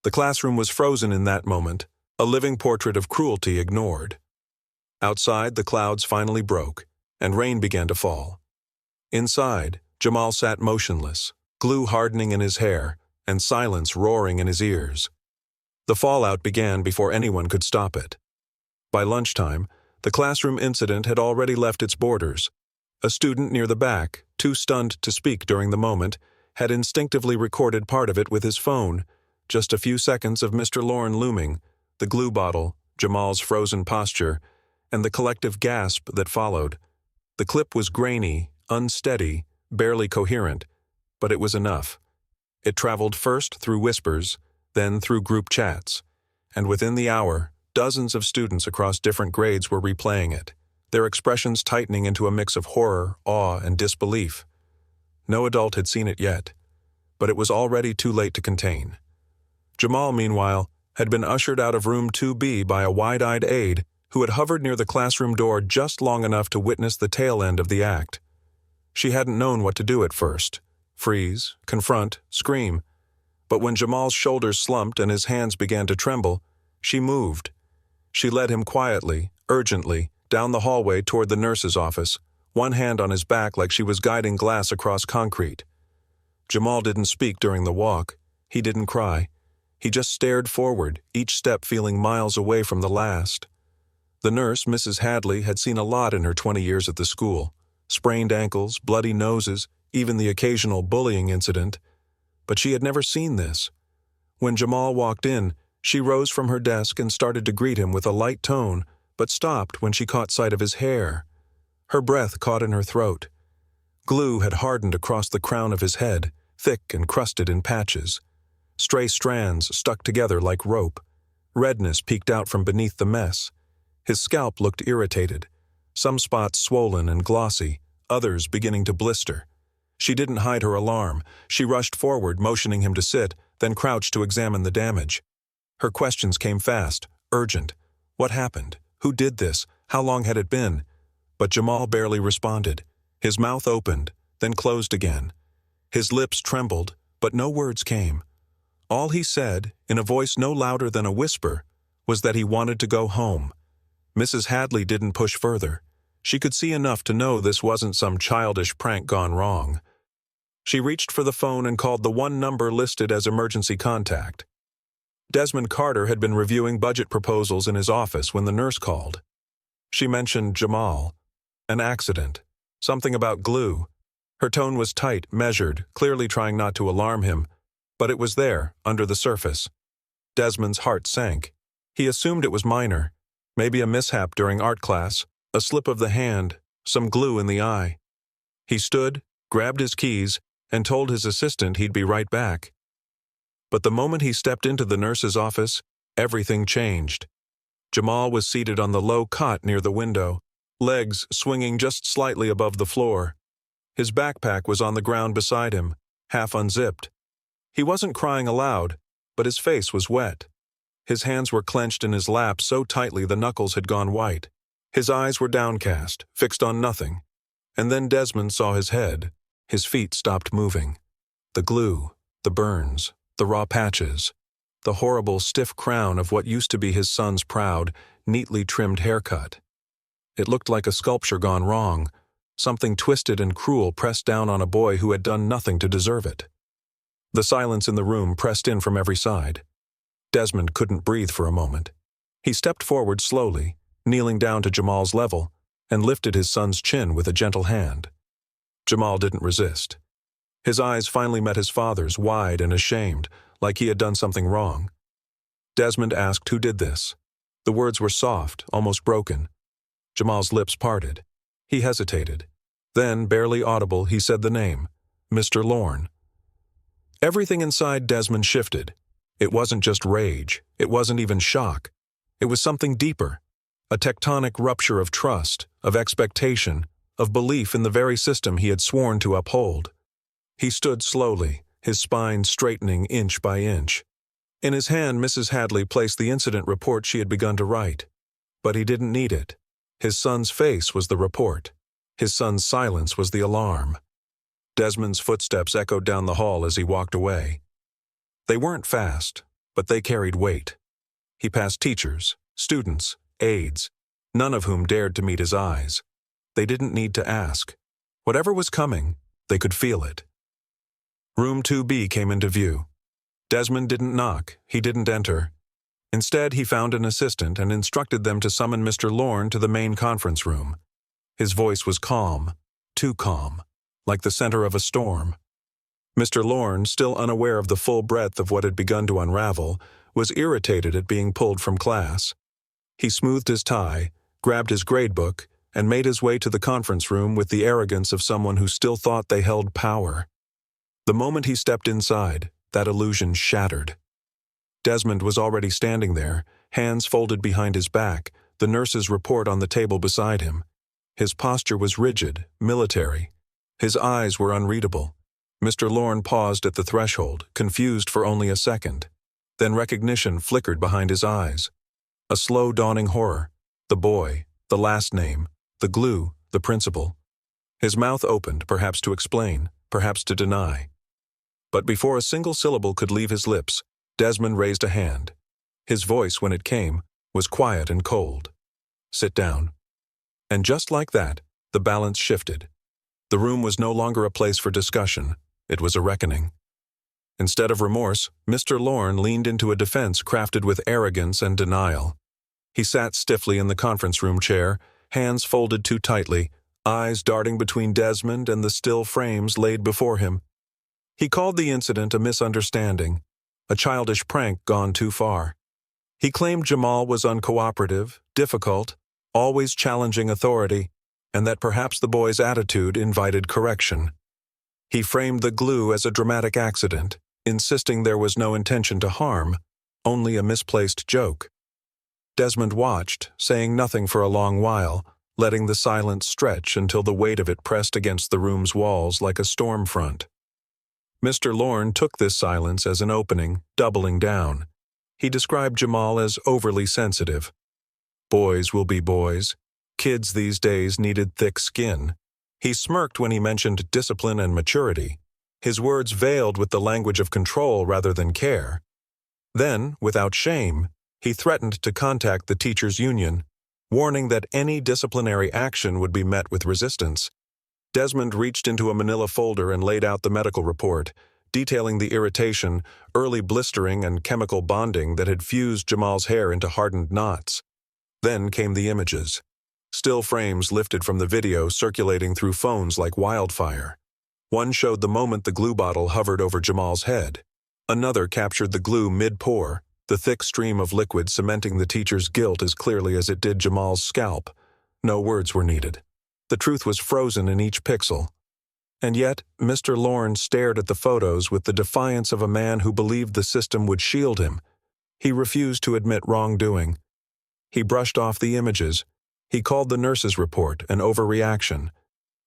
The classroom was frozen in that moment, a living portrait of cruelty ignored. Outside, the clouds finally broke, and rain began to fall. Inside, Jamal sat motionless, glue hardening in his hair, and silence roaring in his ears. The fallout began before anyone could stop it. By lunchtime, the classroom incident had already left its borders. A student near the back, too stunned to speak during the moment, had instinctively recorded part of it with his phone. Just a few seconds of Mr. Lorne looming, the glue bottle, Jamal's frozen posture, and the collective gasp that followed. The clip was grainy, unsteady, barely coherent, but it was enough. It traveled first through whispers, then through group chats, and within the hour, dozens of students across different grades were replaying it, their expressions tightening into a mix of horror, awe, and disbelief. No adult had seen it yet, but it was already too late to contain. Jamal, meanwhile, had been ushered out of room 2B by a wide-eyed aide who had hovered near the classroom door just long enough to witness the tail end of the act. She hadn't known what to do at first. Freeze, confront, scream. But when Jamal's shoulders slumped and his hands began to tremble, she moved. She led him quietly, urgently, down the hallway toward the nurse's office, one hand on his back like she was guiding glass across concrete. Jamal didn't speak during the walk. He didn't cry. He just stared forward, each step feeling miles away from the last. The nurse, Mrs. Hadley, had seen a lot in her 20 years at the school. Sprained ankles, bloody noses, even the occasional bullying incident. But she had never seen this. When Jamal walked in, she rose from her desk and started to greet him with a light tone, but stopped when she caught sight of his hair. Her breath caught in her throat. Glue had hardened across the crown of his head, thick and crusted in patches. Stray strands stuck together like rope. Redness peeked out from beneath the mess. His scalp looked irritated, some spots swollen and glossy, others beginning to blister. She didn't hide her alarm. She rushed forward, motioning him to sit, then crouched to examine the damage. Her questions came fast, urgent. What happened? Who did this? How long had it been? But Jamal barely responded. His mouth opened, then closed again. His lips trembled, but no words came. All he said, in a voice no louder than a whisper, was that he wanted to go home. Mrs. Hadley didn't push further. She could see enough to know this wasn't some childish prank gone wrong. She reached for the phone and called the one number listed as emergency contact. Desmond Carter had been reviewing budget proposals in his office when the nurse called. She mentioned Jamal. An accident. Something about glue. Her tone was tight, measured, clearly trying not to alarm him, but it was there, under the surface. Desmond's heart sank. He assumed it was minor. Maybe a mishap during art class, a slip of the hand, some glue in the eye. He stood, grabbed his keys, and told his assistant he'd be right back. But the moment he stepped into the nurse's office, everything changed. Jamal was seated on the low cot near the window, legs swinging just slightly above the floor. His backpack was on the ground beside him, half unzipped. He wasn't crying aloud, but his face was wet. His hands were clenched in his lap so tightly the knuckles had gone white. His eyes were downcast, fixed on nothing. And then Desmond saw his head. His feet stopped moving. The glue, the burns, the raw patches, the horrible stiff crown of what used to be his son's proud, neatly trimmed haircut. It looked like a sculpture gone wrong, something twisted and cruel pressed down on a boy who had done nothing to deserve it. The silence in the room pressed in from every side. Desmond couldn't breathe for a moment. He stepped forward slowly, kneeling down to Jamal's level, and lifted his son's chin with a gentle hand. Jamal didn't resist. His eyes finally met his father's, wide and ashamed, like he had done something wrong. Desmond asked who did this. The words were soft, almost broken. Jamal's lips parted. He hesitated. Then, barely audible, he said the name, Mr. Lorne. Everything inside Desmond shifted. It wasn't just rage. It wasn't even shock. It was something deeper. A tectonic rupture of trust, of expectation, of belief in the very system he had sworn to uphold. He stood slowly, his spine straightening inch by inch. In his hand, Mrs. Hadley placed the incident report she had begun to write. But he didn't need it. His son's face was the report. His son's silence was the alarm. Desmond's footsteps echoed down the hall as he walked away. They weren't fast, but they carried weight. He passed teachers, students, aides, none of whom dared to meet his eyes. They didn't need to ask. Whatever was coming, they could feel it. Room 2B came into view. Desmond didn't knock, he didn't enter. Instead, he found an assistant and instructed them to summon Mr. Lorne to the main conference room. His voice was calm, too calm, like the center of a storm. Mr. Lorne, still unaware of the full breadth of what had begun to unravel, was irritated at being pulled from class. He smoothed his tie, grabbed his gradebook, and made his way to the conference room with the arrogance of someone who still thought they held power. The moment he stepped inside, that illusion shattered. Desmond was already standing there, hands folded behind his back, the nurse's report on the table beside him. His posture was rigid, military. His eyes were unreadable. Mr. Lorne paused at the threshold, confused for only a second. Then recognition flickered behind his eyes. A slow dawning horror. The boy, the last name, the glue, the principal. His mouth opened, perhaps to explain, perhaps to deny. But before a single syllable could leave his lips, Desmond raised a hand. His voice, when it came, was quiet and cold. "Sit down." And just like that, the balance shifted. The room was no longer a place for discussion. It was a reckoning. Instead of remorse, Mr. Lorne leaned into a defense crafted with arrogance and denial. He sat stiffly in the conference room chair, hands folded too tightly, eyes darting between Desmond and the still frames laid before him. He called the incident a misunderstanding, a childish prank gone too far. He claimed Jamal was uncooperative, difficult, always challenging authority, and that perhaps the boy's attitude invited correction. He framed the glue as a dramatic accident, insisting there was no intention to harm, only a misplaced joke. Desmond watched, saying nothing for a long while, letting the silence stretch until the weight of it pressed against the room's walls like a storm front. Mr. Lorne took this silence as an opening, doubling down. He described Jamal as overly sensitive. Boys will be boys. Kids these days needed thick skin. He smirked when he mentioned discipline and maturity, his words veiled with the language of control rather than care. Then, without shame, he threatened to contact the teachers' union, warning that any disciplinary action would be met with resistance. Desmond reached into a manila folder and laid out the medical report, detailing the irritation, early blistering, and chemical bonding that had fused Jamal's hair into hardened knots. Then came the images. Still frames lifted from the video circulating through phones like wildfire. One showed the moment the glue bottle hovered over Jamal's head. Another captured the glue mid-pour, the thick stream of liquid cementing the teacher's guilt as clearly as it did Jamal's scalp. No words were needed. The truth was frozen in each pixel. And yet, Mr. Lorne stared at the photos with the defiance of a man who believed the system would shield him. He refused to admit wrongdoing. He brushed off the images. He called the nurse's report an overreaction.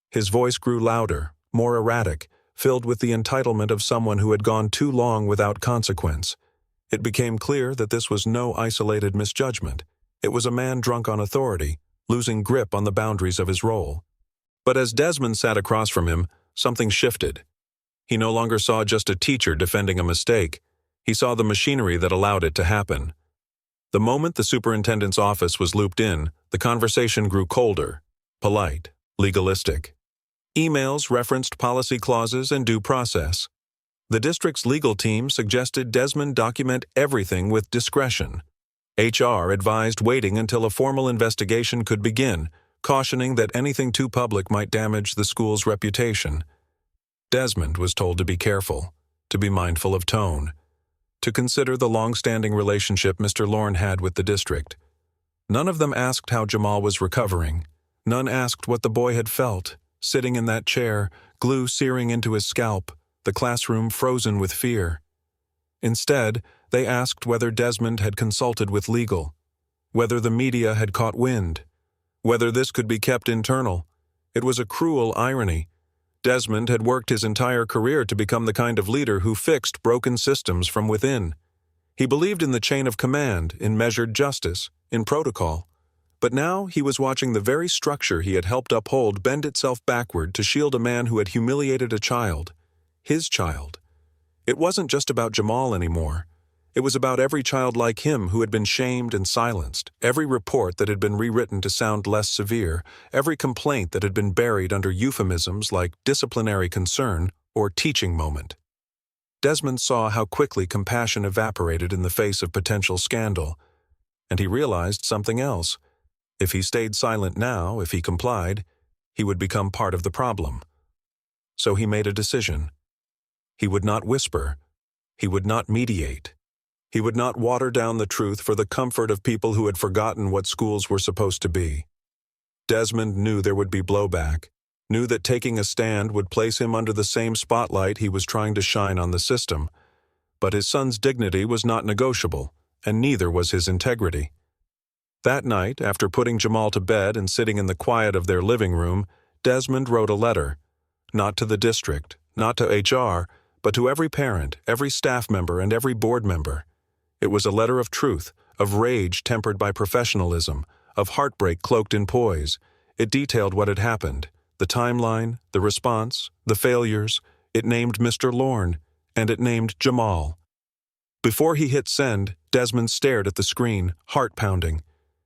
His voice grew louder, more erratic, filled with the entitlement of someone who had gone too long without consequence. It became clear that this was no isolated misjudgment. It was a man drunk on authority, losing grip on the boundaries of his role. But as Desmond sat across from him, something shifted. He no longer saw just a teacher defending a mistake. He saw the machinery that allowed it to happen. The moment the superintendent's office was looped in, the conversation grew colder, polite, legalistic. Emails referenced policy clauses and due process. The district's legal team suggested Desmond document everything with discretion. HR advised waiting until a formal investigation could begin, cautioning that anything too public might damage the school's reputation. Desmond was told to be careful, to be mindful of tone, to consider the long-standing relationship Mr. Lorne had with the district. None of them asked how Jamal was recovering. None asked what the boy had felt, sitting in that chair, glue searing into his scalp, the classroom frozen with fear. Instead, they asked whether Desmond had consulted with legal, whether the media had caught wind, whether this could be kept internal. It was a cruel irony. Desmond had worked his entire career to become the kind of leader who fixed broken systems from within. He believed in the chain of command, in measured justice, in protocol. But now he was watching the very structure he had helped uphold bend itself backward to shield a man who had humiliated a child. His child. It wasn't just about Jamal anymore. It was about every child like him who had been shamed and silenced, every report that had been rewritten to sound less severe, every complaint that had been buried under euphemisms like disciplinary concern or teaching moment. Desmond saw how quickly compassion evaporated in the face of potential scandal, and he realized something else. If he stayed silent now, if he complied, he would become part of the problem. So he made a decision. He would not whisper. He would not mediate. He would not water down the truth for the comfort of people who had forgotten what schools were supposed to be. Desmond knew there would be blowback, knew that taking a stand would place him under the same spotlight he was trying to shine on the system. But his son's dignity was not negotiable, and neither was his integrity. That night, after putting Jamal to bed and sitting in the quiet of their living room, Desmond wrote a letter, not to the district, not to HR, but to every parent, every staff member, and every board member. It was a letter of truth, of rage tempered by professionalism, of heartbreak cloaked in poise. It detailed what had happened, the timeline, the response, the failures. It named Mr. Lorne, and it named Jamal. Before he hit send, Desmond stared at the screen, heart pounding.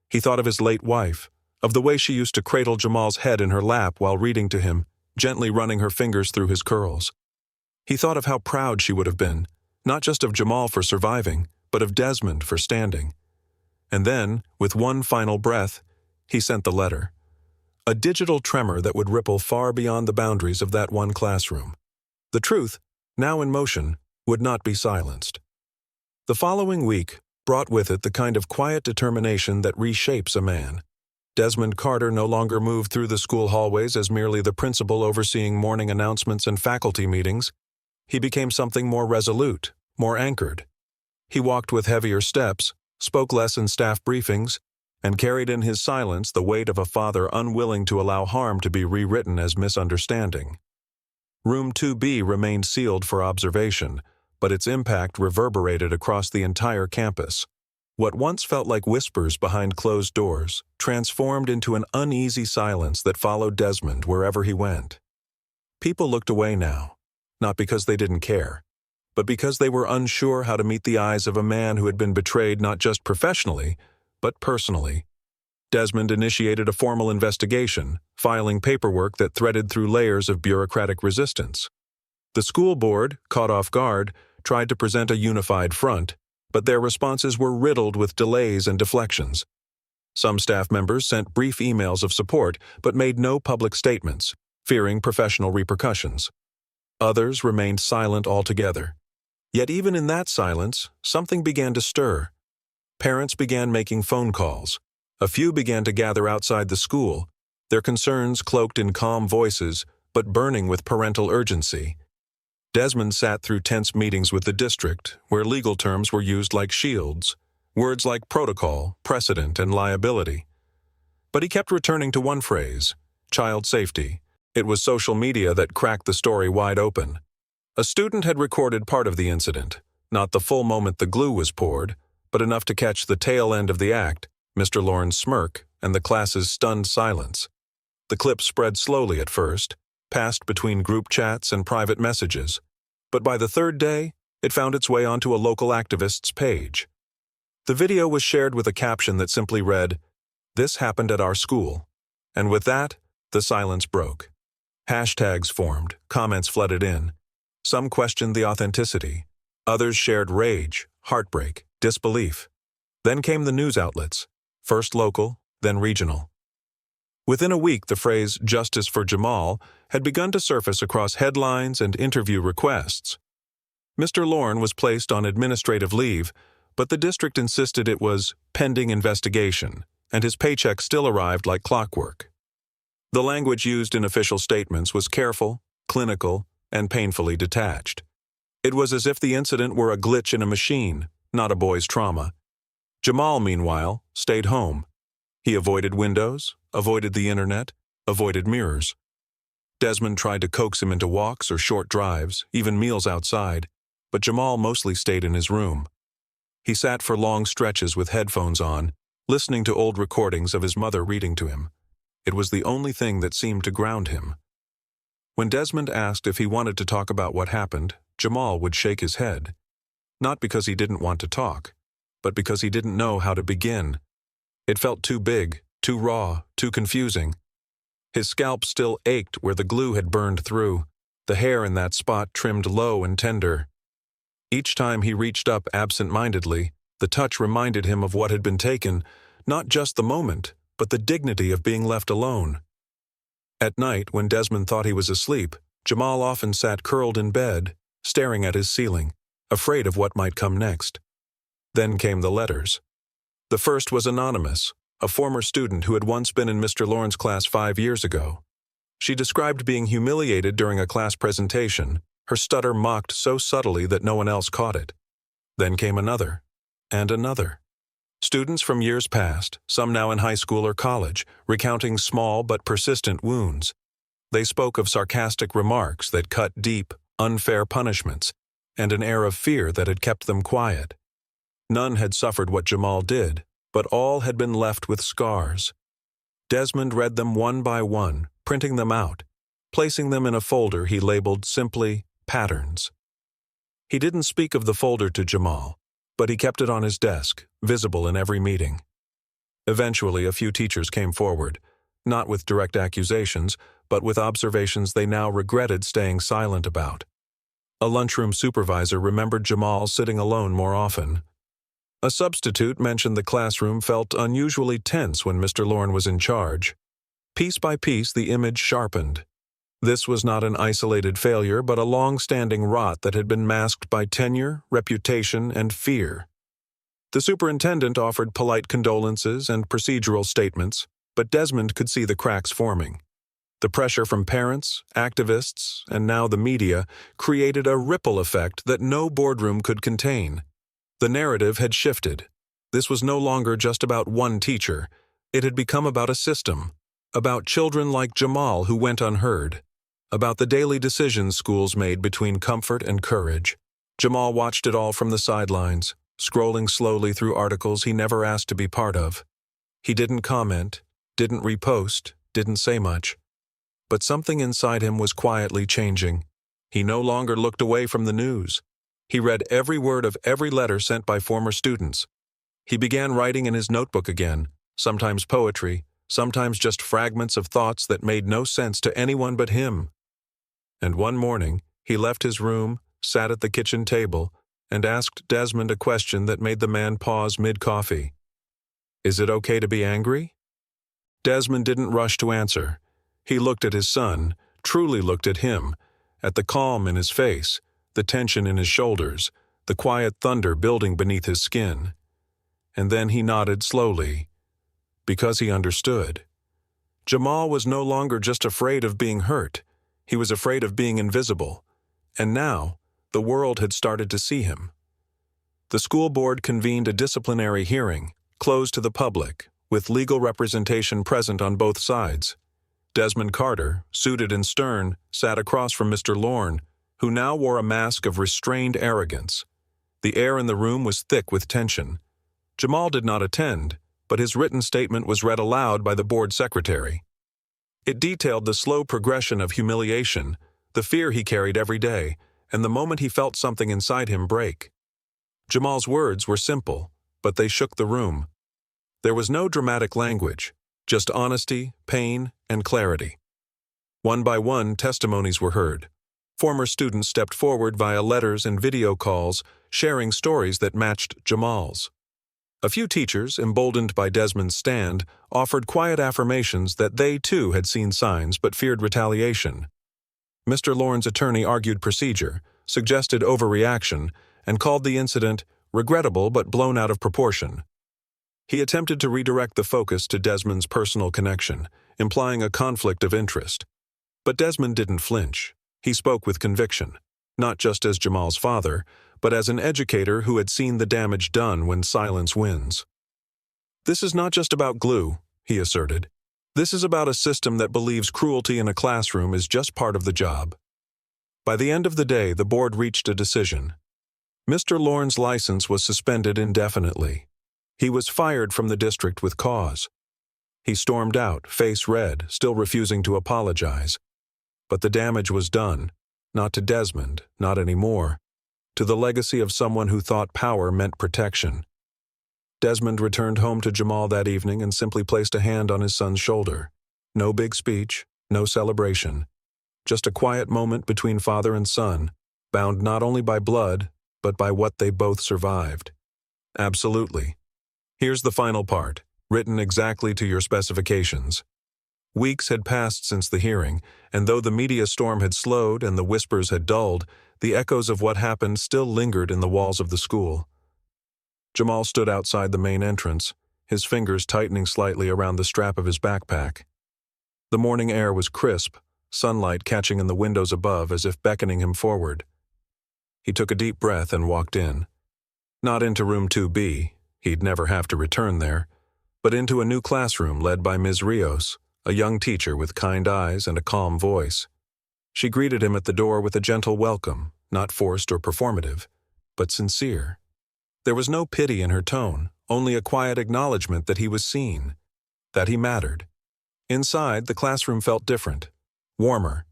He thought of his late wife, of the way she used to cradle Jamal's head in her lap while reading to him, gently running her fingers through his curls. He thought of how proud she would have been, not just of Jamal for surviving, but of Desmond for standing. And then, with one final breath, he sent the letter. A digital tremor that would ripple far beyond the boundaries of that one classroom. The truth, now in motion, would not be silenced. The following week brought with it the kind of quiet determination that reshapes a man. Desmond Carter no longer moved through the school hallways as merely the principal overseeing morning announcements and faculty meetings. He became something more resolute, more anchored. He walked with heavier steps, spoke less in staff briefings, and carried in his silence the weight of a father unwilling to allow harm to be rewritten as misunderstanding. Room 2B remained sealed for observation, but its impact reverberated across the entire campus. What once felt like whispers behind closed doors transformed into an uneasy silence that followed Desmond wherever he went. People looked away now, not because they didn't care, but because they were unsure how to meet the eyes of a man who had been betrayed not just professionally, but personally. Desmond initiated a formal investigation, filing paperwork that threaded through layers of bureaucratic resistance. The school board, caught off guard, tried to present a unified front, but their responses were riddled with delays and deflections. Some staff members sent brief emails of support but made no public statements, fearing professional repercussions. Others remained silent altogether. Yet even in that silence, something began to stir. Parents began making phone calls. A few began to gather outside the school, their concerns cloaked in calm voices, but burning with parental urgency. Desmond sat through tense meetings with the district, where legal terms were used like shields, words like protocol, precedent, and liability. But he kept returning to one phrase, child safety. It was social media that cracked the story wide open. A student had recorded part of the incident, not the full moment the glue was poured, but enough to catch the tail end of the act, Mr. Lorne's smirk, and the class's stunned silence. The clip spread slowly at first, passed between group chats and private messages, but by the third day, it found its way onto a local activist's page. The video was shared with a caption that simply read, "This happened at our school." And with that, the silence broke. Hashtags formed, comments flooded in. Some questioned the authenticity. Others shared rage, heartbreak, disbelief. Then came the news outlets, first local, then regional. Within a week, the phrase "justice for Jamal" had begun to surface across headlines and interview requests. Mr. Lorne was placed on administrative leave, but the district insisted it was pending investigation, and his paycheck still arrived like clockwork. The language used in official statements was careful, clinical, and painfully detached. It was as if the incident were a glitch in a machine, not a boy's trauma. Jamal, meanwhile, stayed home. He avoided windows, avoided the internet, avoided mirrors. Desmond tried to coax him into walks or short drives, even meals outside, but Jamal mostly stayed in his room. He sat for long stretches with headphones on, listening to old recordings of his mother reading to him. It was the only thing that seemed to ground him. When Desmond asked if he wanted to talk about what happened, Jamal would shake his head. Not because he didn't want to talk, but because he didn't know how to begin. It felt too big, too raw, too confusing. His scalp still ached where the glue had burned through, the hair in that spot trimmed low and tender. Each time he reached up absent-mindedly, the touch reminded him of what had been taken, not just the moment, but the dignity of being left alone. At night, when Desmond thought he was asleep, Jamal often sat curled in bed, staring at his ceiling, afraid of what might come next. Then came the letters. The first was anonymous, a former student who had once been in Mr. Lorne's class 5 years ago. She described being humiliated during a class presentation, her stutter mocked so subtly that no one else caught it. Then came another, and another. Students from years past, some now in high school or college, recounting small but persistent wounds. They spoke of sarcastic remarks that cut deep, unfair punishments, and an air of fear that had kept them quiet. None had suffered what Jamal did, but all had been left with scars. Desmond read them one by one, printing them out, placing them in a folder he labeled simply patterns. He didn't speak of the folder to Jamal, but he kept it on his desk, visible in every meeting. Eventually, a few teachers came forward, not with direct accusations, but with observations they now regretted staying silent about. A lunchroom supervisor remembered Jamal sitting alone more often. A substitute mentioned the classroom felt unusually tense when Mr. Lorne was in charge. Piece by piece, the image sharpened. This was not an isolated failure, but a long-standing rot that had been masked by tenure, reputation, and fear. The superintendent offered polite condolences and procedural statements, but Desmond could see the cracks forming. The pressure from parents, activists, and now the media created a ripple effect that no boardroom could contain. The narrative had shifted. This was no longer just about one teacher. It had become about a system, about children like Jamal who went unheard, about the daily decisions schools made between comfort and courage. Jamal watched it all from the sidelines, scrolling slowly through articles he never asked to be part of. He didn't comment, didn't repost, didn't say much. But something inside him was quietly changing. He no longer looked away from the news. He read every word of every letter sent by former students. He began writing in his notebook again, sometimes poetry, sometimes just fragments of thoughts that made no sense to anyone but him. And one morning, he left his room, sat at the kitchen table, and asked Desmond a question that made the man pause mid-coffee. "Is it okay to be angry?" Desmond didn't rush to answer. He looked at his son, truly looked at him, at the calm in his face, the tension in his shoulders, the quiet thunder building beneath his skin. And then he nodded slowly, because he understood. Jamal was no longer just afraid of being hurt. He was afraid of being invisible. And now, the world had started to see him. The school board convened a disciplinary hearing, closed to the public, with legal representation present on both sides. Desmond Carter, suited and stern, sat across from Mr. Lorne, who now wore a mask of restrained arrogance. The air in the room was thick with tension. Jamal did not attend, but his written statement was read aloud by the board secretary. It detailed the slow progression of humiliation, the fear he carried every day, and the moment he felt something inside him break. Jamal's words were simple, but they shook the room. There was no dramatic language, just honesty, pain, and clarity. One by one, testimonies were heard. Former students stepped forward via letters and video calls, sharing stories that matched Jamal's. A few teachers, emboldened by Desmond's stand, offered quiet affirmations that they too had seen signs but feared retaliation. Mr. Lorne's attorney argued procedure, suggested overreaction, and called the incident regrettable but blown out of proportion. He attempted to redirect the focus to Desmond's personal connection, implying a conflict of interest. But Desmond didn't flinch. He spoke with conviction, not just as Jamal's father, but as an educator who had seen the damage done when silence wins. "This is not just about glue," he asserted. "This is about a system that believes cruelty in a classroom is just part of the job." By the end of the day, the board reached a decision. Mr. Lorne's license was suspended indefinitely. He was fired from the district with cause. He stormed out, face red, still refusing to apologize. But the damage was done, not to Desmond, not anymore, to the legacy of someone who thought power meant protection. Desmond returned home to Jamal that evening and simply placed a hand on his son's shoulder. No big speech, no celebration. Just a quiet moment between father and son, bound not only by blood, but by what they both survived. Absolutely. Here's the final part, written exactly to your specifications. Weeks had passed since the hearing, and though the media storm had slowed and the whispers had dulled, the echoes of what happened still lingered in the walls of the school. Jamal stood outside the main entrance, his fingers tightening slightly around the strap of his backpack. The morning air was crisp, sunlight catching in the windows above as if beckoning him forward. He took a deep breath and walked in. Not into room 2B, he'd never have to return there, but into a new classroom led by Ms. Rios, a young teacher with kind eyes and a calm voice. She greeted him at the door with a gentle welcome, not forced or performative, but sincere. There was no pity in her tone, only a quiet acknowledgement that he was seen, that he mattered. Inside, the classroom felt different, warmer.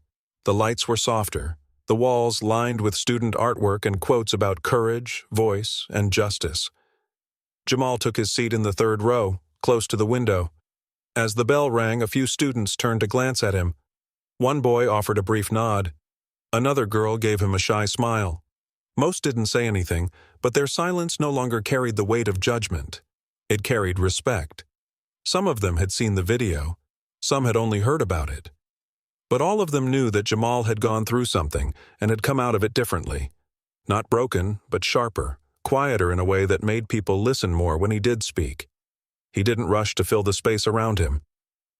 The lights were softer, the walls lined with student artwork and quotes about courage, voice, and justice. Jamal took his seat in the third row, close to the window. As the bell rang, a few students turned to glance at him. One boy offered a brief nod. Another girl gave him a shy smile. Most didn't say anything, but their silence no longer carried the weight of judgment. It carried respect. Some of them had seen the video. Some had only heard about it. But all of them knew that Jamal had gone through something and had come out of it differently. Not broken, but sharper, quieter in a way that made people listen more when he did speak. He didn't rush to fill the space around him.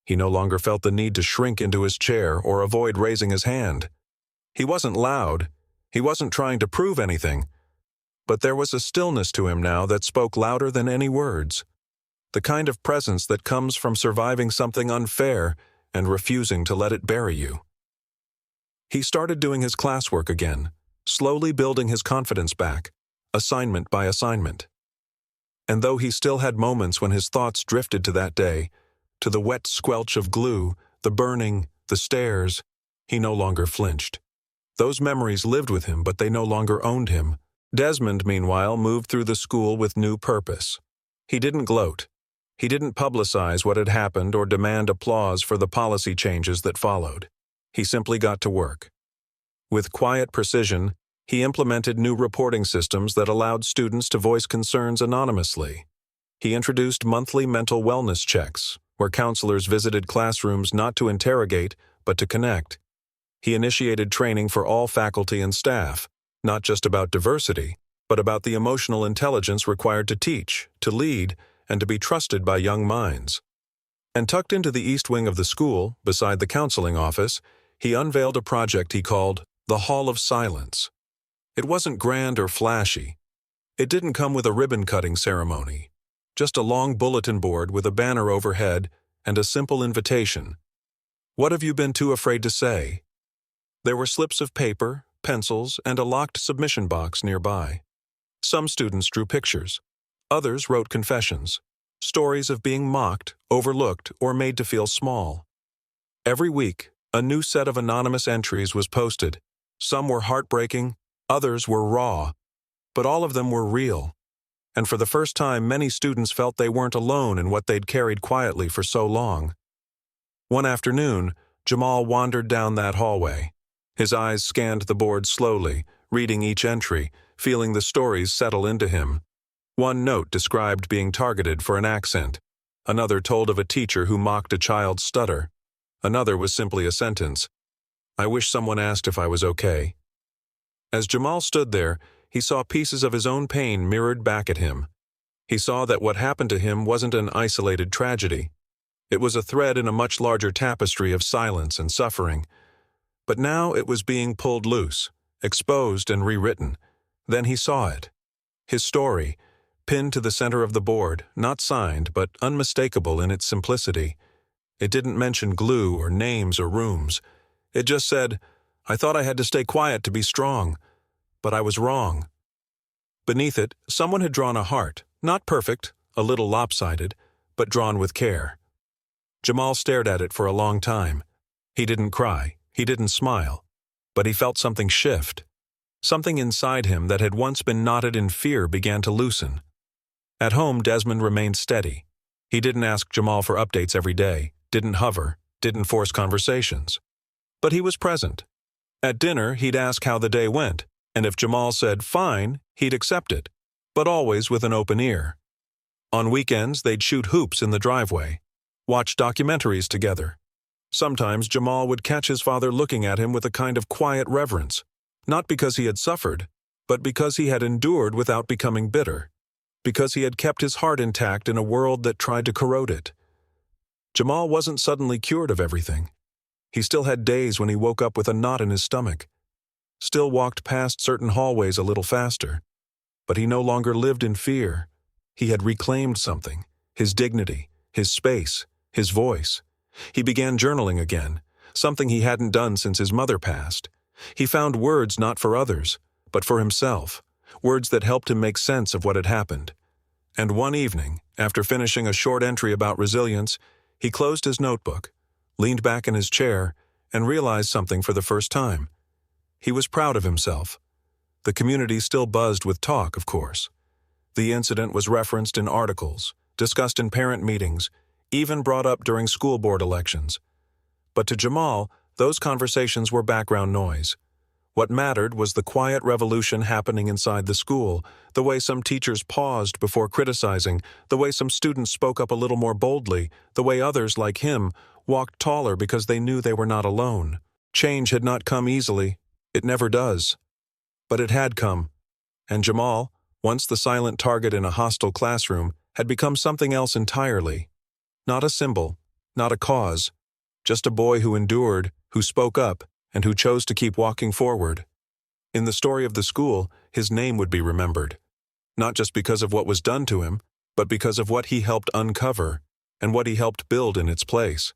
He no longer felt the need to shrink into his chair or avoid raising his hand. He wasn't loud. He wasn't trying to prove anything. But there was a stillness to him now that spoke louder than any words. The kind of presence that comes from surviving something unfair and refusing to let it bury you. He started doing his classwork again, slowly building his confidence back, assignment by assignment. And though he still had moments when his thoughts drifted to that day, to the wet squelch of glue, the burning, the stairs, he no longer flinched. Those memories lived with him, but they no longer owned him. Desmond, meanwhile, moved through the school with new purpose. He didn't gloat. He didn't publicize what had happened or demand applause for the policy changes that followed. He simply got to work. With quiet precision, he implemented new reporting systems that allowed students to voice concerns anonymously. He introduced monthly mental wellness checks, where counselors visited classrooms not to interrogate, but to connect. He initiated training for all faculty and staff, not just about diversity, but about the emotional intelligence required to teach, to lead, and to be trusted by young minds. And tucked into the east wing of the school, beside the counseling office, he unveiled a project he called the Hall of Silence. It wasn't grand or flashy. It didn't come with a ribbon-cutting ceremony, just a long bulletin board with a banner overhead and a simple invitation. What have you been too afraid to say? There were slips of paper, pencils, and a locked submission box nearby. Some students drew pictures. Others wrote confessions, stories of being mocked, overlooked, or made to feel small. Every week, a new set of anonymous entries was posted. Some were heartbreaking, others were raw, but all of them were real. And for the first time, many students felt they weren't alone in what they'd carried quietly for so long. One afternoon, Jamal wandered down that hallway. His eyes scanned the board slowly, reading each entry, feeling the stories settle into him. One note described being targeted for an accent. Another told of a teacher who mocked a child's stutter. Another was simply a sentence. I wish someone asked if I was okay. As Jamal stood there, he saw pieces of his own pain mirrored back at him. He saw that what happened to him wasn't an isolated tragedy. It was a thread in a much larger tapestry of silence and suffering. But now it was being pulled loose, exposed and rewritten. Then he saw it. His story, pinned to the center of the board, not signed, but unmistakable in its simplicity. It didn't mention glue or names or rooms. It just said, I thought I had to stay quiet to be strong, but I was wrong. Beneath it, someone had drawn a heart, not perfect, a little lopsided, but drawn with care. Jamal stared at it for a long time. He didn't cry, he didn't smile, but he felt something shift. Something inside him that had once been knotted in fear began to loosen. At home, Desmond remained steady. He didn't ask Jamal for updates every day, didn't hover, didn't force conversations. But he was present. At dinner, he'd ask how the day went, and if Jamal said fine, he'd accept it, but always with an open ear. On weekends, they'd shoot hoops in the driveway, watch documentaries together. Sometimes Jamal would catch his father looking at him with a kind of quiet reverence, not because he had suffered, but because he had endured without becoming bitter, because he had kept his heart intact in a world that tried to corrode it. Jamal wasn't suddenly cured of everything. He still had days when he woke up with a knot in his stomach, still walked past certain hallways a little faster, but he no longer lived in fear. He had reclaimed something, his dignity, his space, his voice. He began journaling again, something he hadn't done since his mother passed. He found words not for others, but for himself, words that helped him make sense of what had happened. And one evening, after finishing a short entry about resilience, he closed his notebook, leaned back in his chair, and realized something for the first time. He was proud of himself. The community still buzzed with talk, of course. The incident was referenced in articles, discussed in parent meetings, even brought up during school board elections. But to Jamal, those conversations were background noise. What mattered was the quiet revolution happening inside the school, the way some teachers paused before criticizing, the way some students spoke up a little more boldly, the way others, like him, walked taller because they knew they were not alone. Change had not come easily. It never does. But it had come. And Jamal, once the silent target in a hostile classroom, had become something else entirely. Not a symbol, not a cause, just a boy who endured, who spoke up, and who chose to keep walking forward. In the story of the school, his name would be remembered, not just because of what was done to him, but because of what he helped uncover and what he helped build in its place.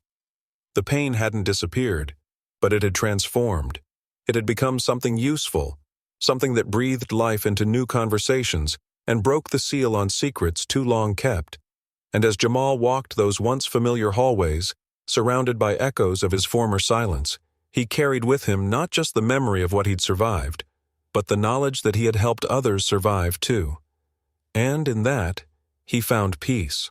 The pain hadn't disappeared, but it had transformed. It had become something useful, something that breathed life into new conversations and broke the seal on secrets too long kept. And as Jamal walked those once familiar hallways, surrounded by echoes of his former silence, he carried with him not just the memory of what he'd survived, but the knowledge that he had helped others survive too. And in that, he found peace.